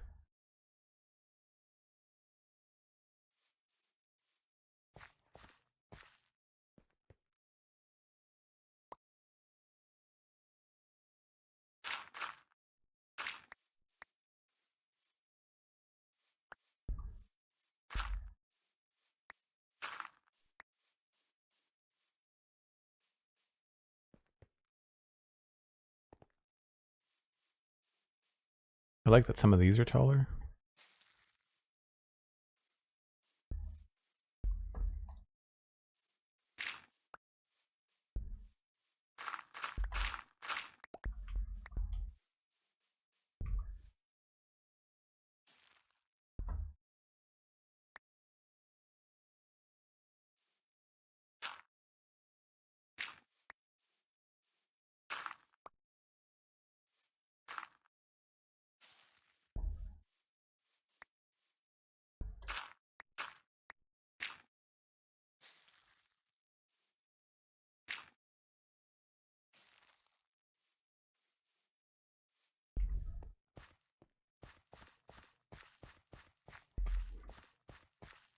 I like that some of these are taller.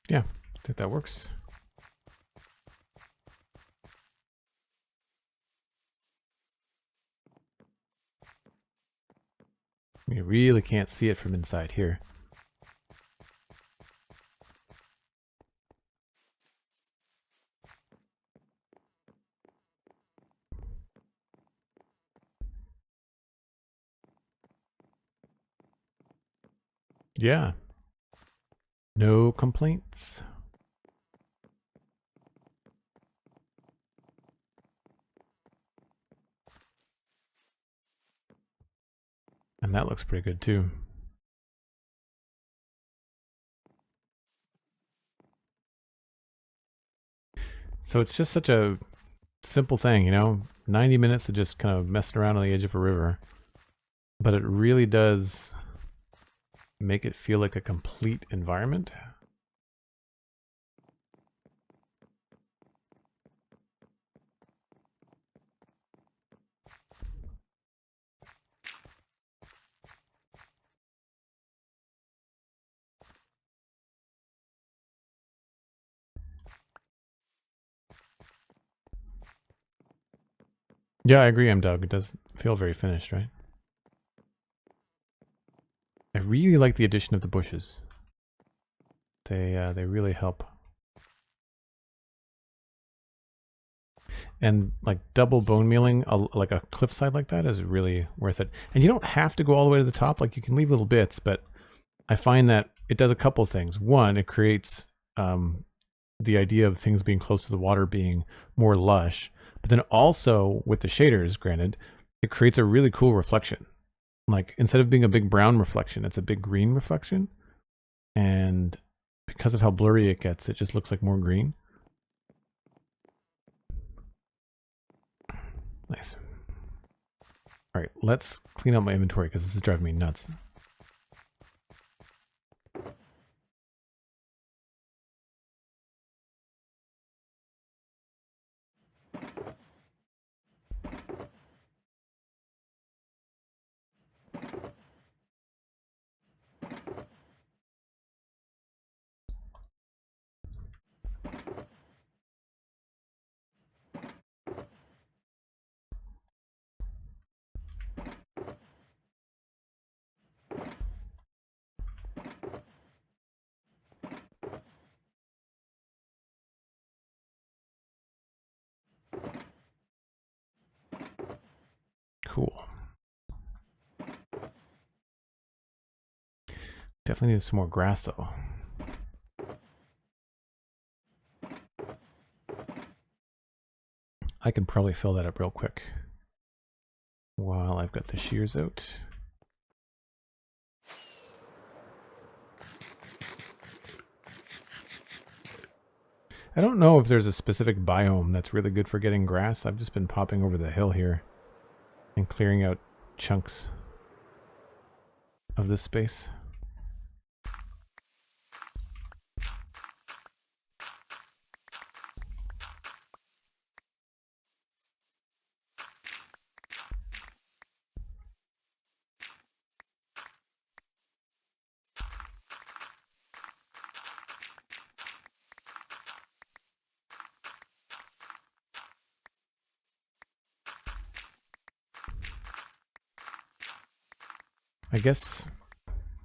Yeah, I think that works. You really can't see it from inside here. Yeah. No complaints. And that looks pretty good too. So it's just such a simple thing, you know, 90 minutes of just kind of messing around on the edge of a river. But it really does make it feel like a complete environment. Yeah, I agree, Doug. It does feel very finished, right? I really like the addition of the bushes. They really help. And like double bone mealing, like a cliffside like that is really worth it. And you don't have to go all the way to the top. Like you can leave little bits, but I find that it does a couple of things. One, it creates the idea of things being close to the water being more lush. But then also with the shaders, granted, it creates a really cool reflection. Like instead of being a big brown reflection, it's a big green reflection. And because of how blurry it gets, it just looks like more green. Nice. All right, let's clean up my inventory because this is driving me nuts. Cool. Definitely need some more grass though. I can probably fill that up real quick while I've got the shears out. I don't know if there's a specific biome that's really good for getting grass. I've just been popping over the hill here and clearing out chunks of this space. I guess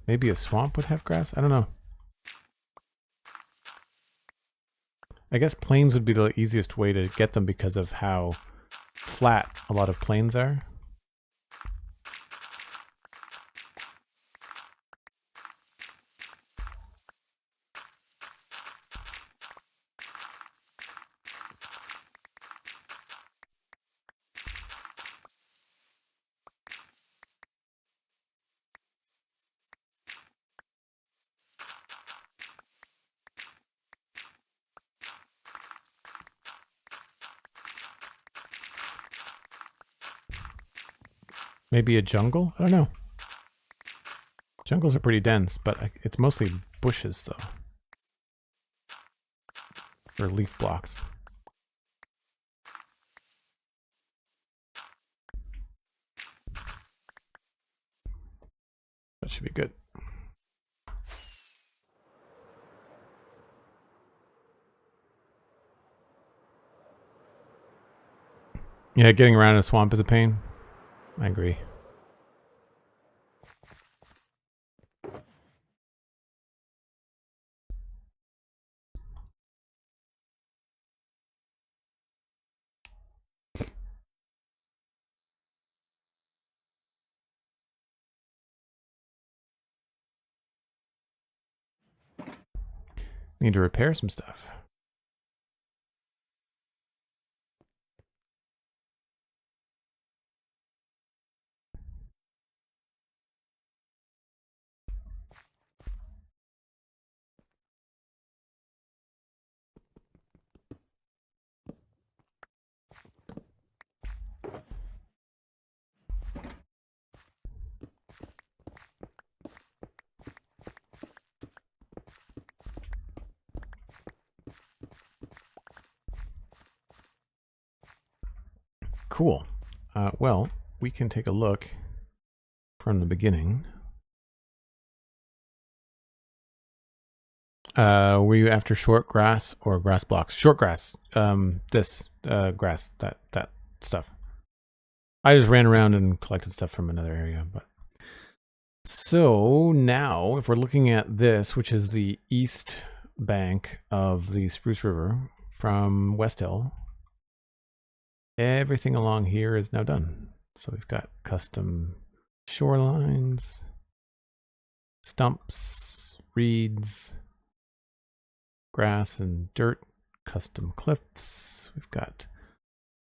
maybe a swamp would have grass. I don't know. I guess plains would be the easiest way to get them because of how flat a lot of plains are. Maybe a jungle? I don't know. Jungles are pretty dense, but it's mostly bushes, though. Or leaf blocks. That should be good. Yeah, getting around in a swamp is a pain. I agree. Need to repair some stuff. Cool. Well, we can take a look from the beginning. Were you after short grass or grass blocks? Short grass. Grass. That stuff. I just ran around and collected stuff from another area, but. So now, if we're looking at this, which is the east bank of the Spruce River from Westhill, everything along here is now done. So we've got custom shorelines, stumps, reeds, grass and dirt, custom cliffs. We've got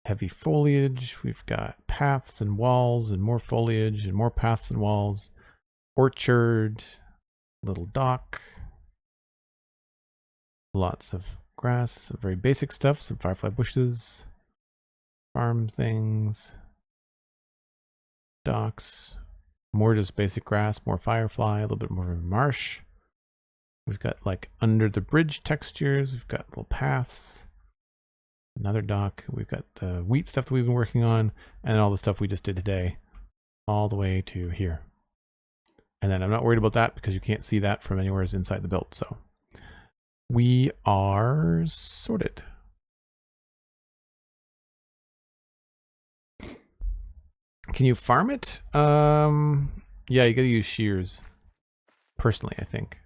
heavy foliage. We've got paths and walls and more foliage and more paths and walls. Orchard, little dock, lots of grass, some very basic stuff, some firefly bushes, farm things, docks, more just basic grass, more firefly, a little bit more marsh. We've got like under the bridge textures, we've got little paths, another dock, we've got the wheat stuff that we've been working on, and all the stuff we just did today, all the way to here. And then I'm not worried about that because you can't see that from anywhere inside the build. So we are sorted. Can you farm it? Yeah, you gotta use shears. Personally, I think.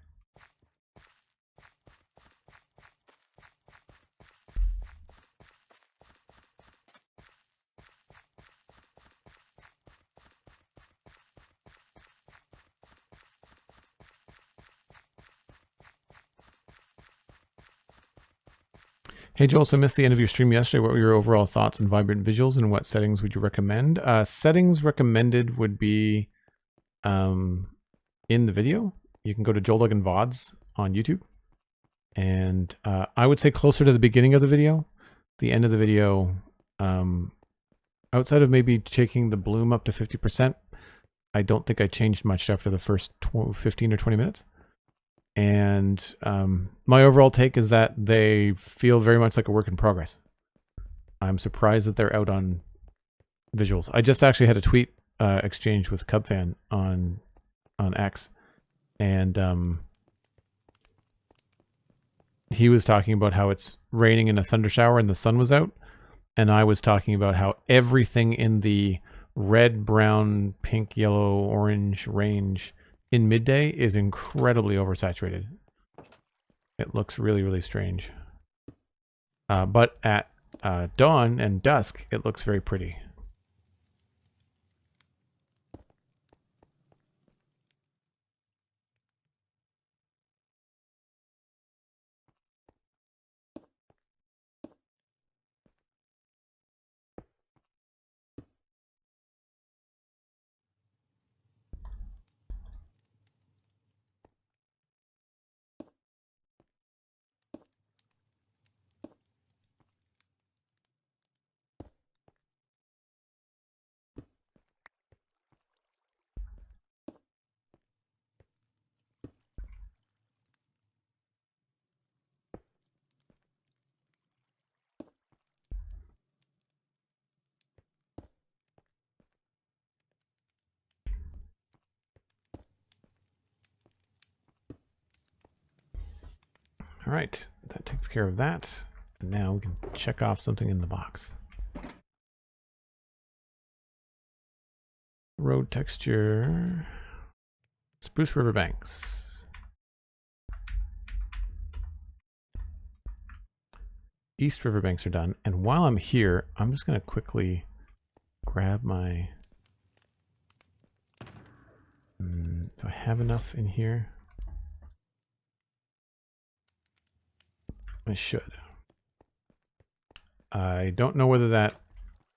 Hey Joel, so missed the end of your stream yesterday. What were your overall thoughts on vibrant visuals and what settings would you recommend? Settings recommended would be in the video. You can go to Joel Duggan VODs on YouTube. And I would say closer to the beginning of the video. The end of the video, outside of maybe taking the bloom up to 50%, I don't think I changed much after the first 15 or 20 minutes. And my overall take is that they feel very much like a work in progress. I'm surprised that they're out on visuals. I just actually had a tweet exchange with CubFan on X, and he was talking about how it's raining in a thunder shower and the sun was out, and I was talking about how everything in the red, brown, pink, yellow, orange range in midday is incredibly oversaturated. It looks really, really strange. But at dawn and dusk, it looks very pretty. All right, that takes care of that. And now we can check off something in the box. Road texture, Spruce Riverbanks. East Riverbanks are done. And while I'm here, I'm just going to quickly grab my... do I have enough in here? I should. I don't know whether that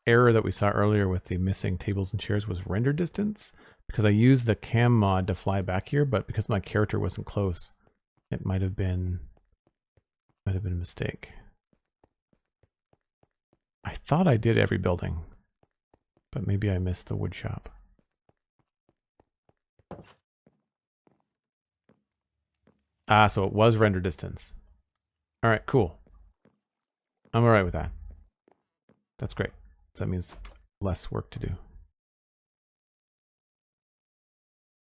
error that we saw earlier with the missing tables and chairs was render distance, because I used the cam mod to fly back here, but because my character wasn't close, it might have been a mistake. I thought I did every building, but maybe I missed the wood shop. Ah, so it was render distance. All right, cool. I'm all right with that. That's great. That means less work to do.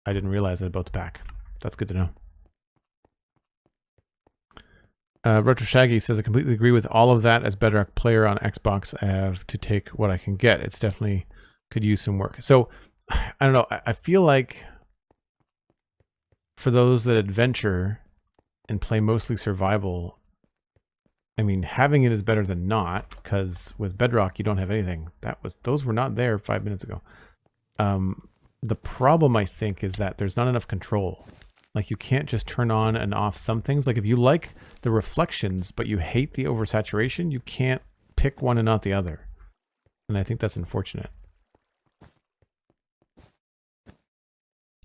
I didn't realize that about the pack. That's good to know. Retro Shaggy says, I completely agree with all of that. As Bedrock player on Xbox, I have to take what I can get. It's definitely could use some work. So, I don't know. I feel like for those that adventure and play mostly survival, I mean, having it is better than not, because with Bedrock, you don't have anything. Those were not there 5 minutes ago. The problem, I think, is that there's not enough control. Like, you can't just turn on and off some things. Like, if you like the reflections, but you hate the oversaturation, you can't pick one and not the other. And I think that's unfortunate.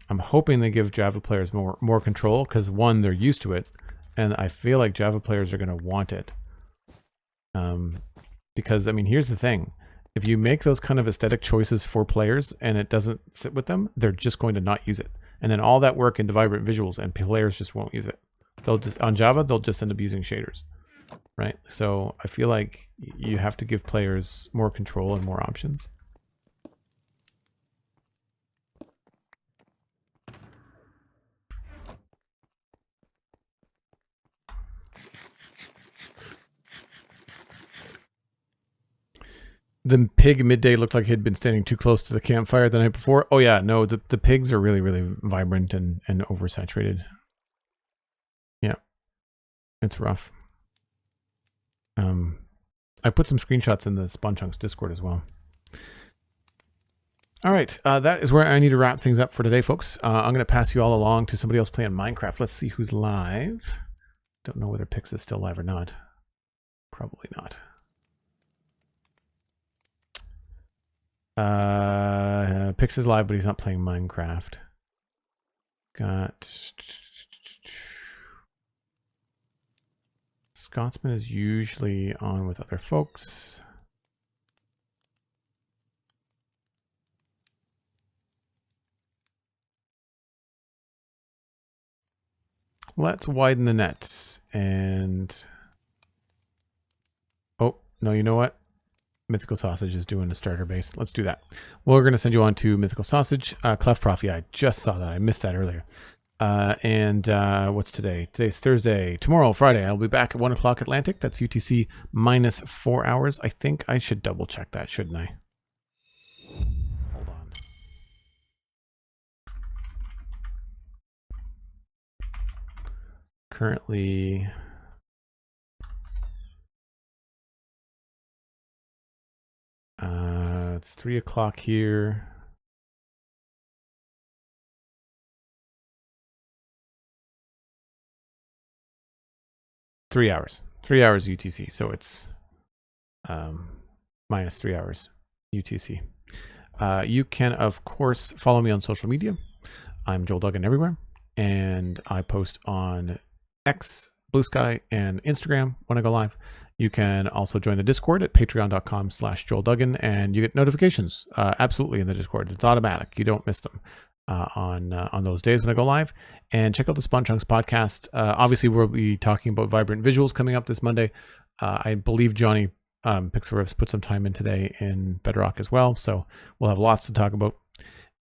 I'm hoping they give Java players more control, because one, they're used to it, and I feel like Java players are going to want it. Because, I mean, here's the thing. If you make those kind of aesthetic choices for players and it doesn't sit with them, they're just going to not use it. And then all that work into vibrant visuals and players just won't use it. They'll just, on Java, they'll just end up using shaders, right? So I feel like you have to give players more control and more options. The pig midday looked like he'd been standing too close to the campfire the night before. Oh yeah, no, the pigs are really, really vibrant and oversaturated. Yeah, it's rough. I put some screenshots in the Spawn Chunks Discord as well. All right, that is where I need to wrap things up for today, folks. I'm going to pass you all along to somebody else playing Minecraft. Let's see who's live. Don't know whether Pix is still live or not. Probably not. Pix is live, but he's not playing Minecraft. Got Scotsman is usually on with other folks. Let's widen the net and oh no, you know what? Mythical Sausage is doing a starter base. Let's do that. Well, we're going to send you on to Mythical Sausage. Clef Prof, yeah, I just saw that. I missed that earlier. What's today? Today's Thursday. Tomorrow, Friday, I'll be back at 1 o'clock Atlantic. That's UTC minus 4 hours. I think I should double check that, shouldn't I? Hold on. Currently... it's 3 o'clock here. $3 UTC. So it's minus 3 hours UTC. You can, of course, follow me on social media. I'm Joel Duggan everywhere. And I post on X, Blue Sky, and Instagram when I go live. You can also join the Discord at patreon.com/JoelDuggan, and you get notifications absolutely in the Discord. It's automatic. You don't miss them on those days when I go live. And check out the Spawn Chunks podcast. Obviously, we'll be talking about vibrant visuals coming up this Monday. I believe Johnny Pixel put some time in today in Bedrock as well. So we'll have lots to talk about.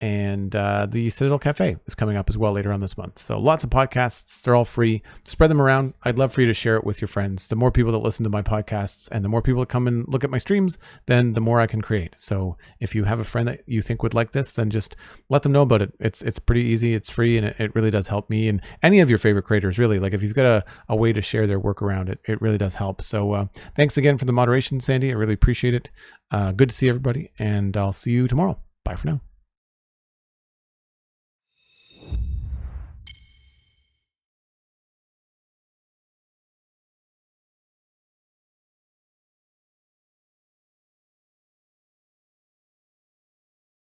And the Citadel Cafe is coming up as well later on this month. So lots of podcasts. They're all free. Spread them around. I'd love for you to share it with your friends. The more people that listen to my podcasts and the more people that come and look at my streams, then the more I can create. So if you have a friend that you think would like this, then just let them know about it. It's pretty easy. It's free, and it really does help me and any of your favorite creators, really. Like if you've got a way to share their work around it, it really does help. So thanks again for the moderation, Sandy. I really appreciate it. Good to see everybody, and I'll see you tomorrow. Bye for now.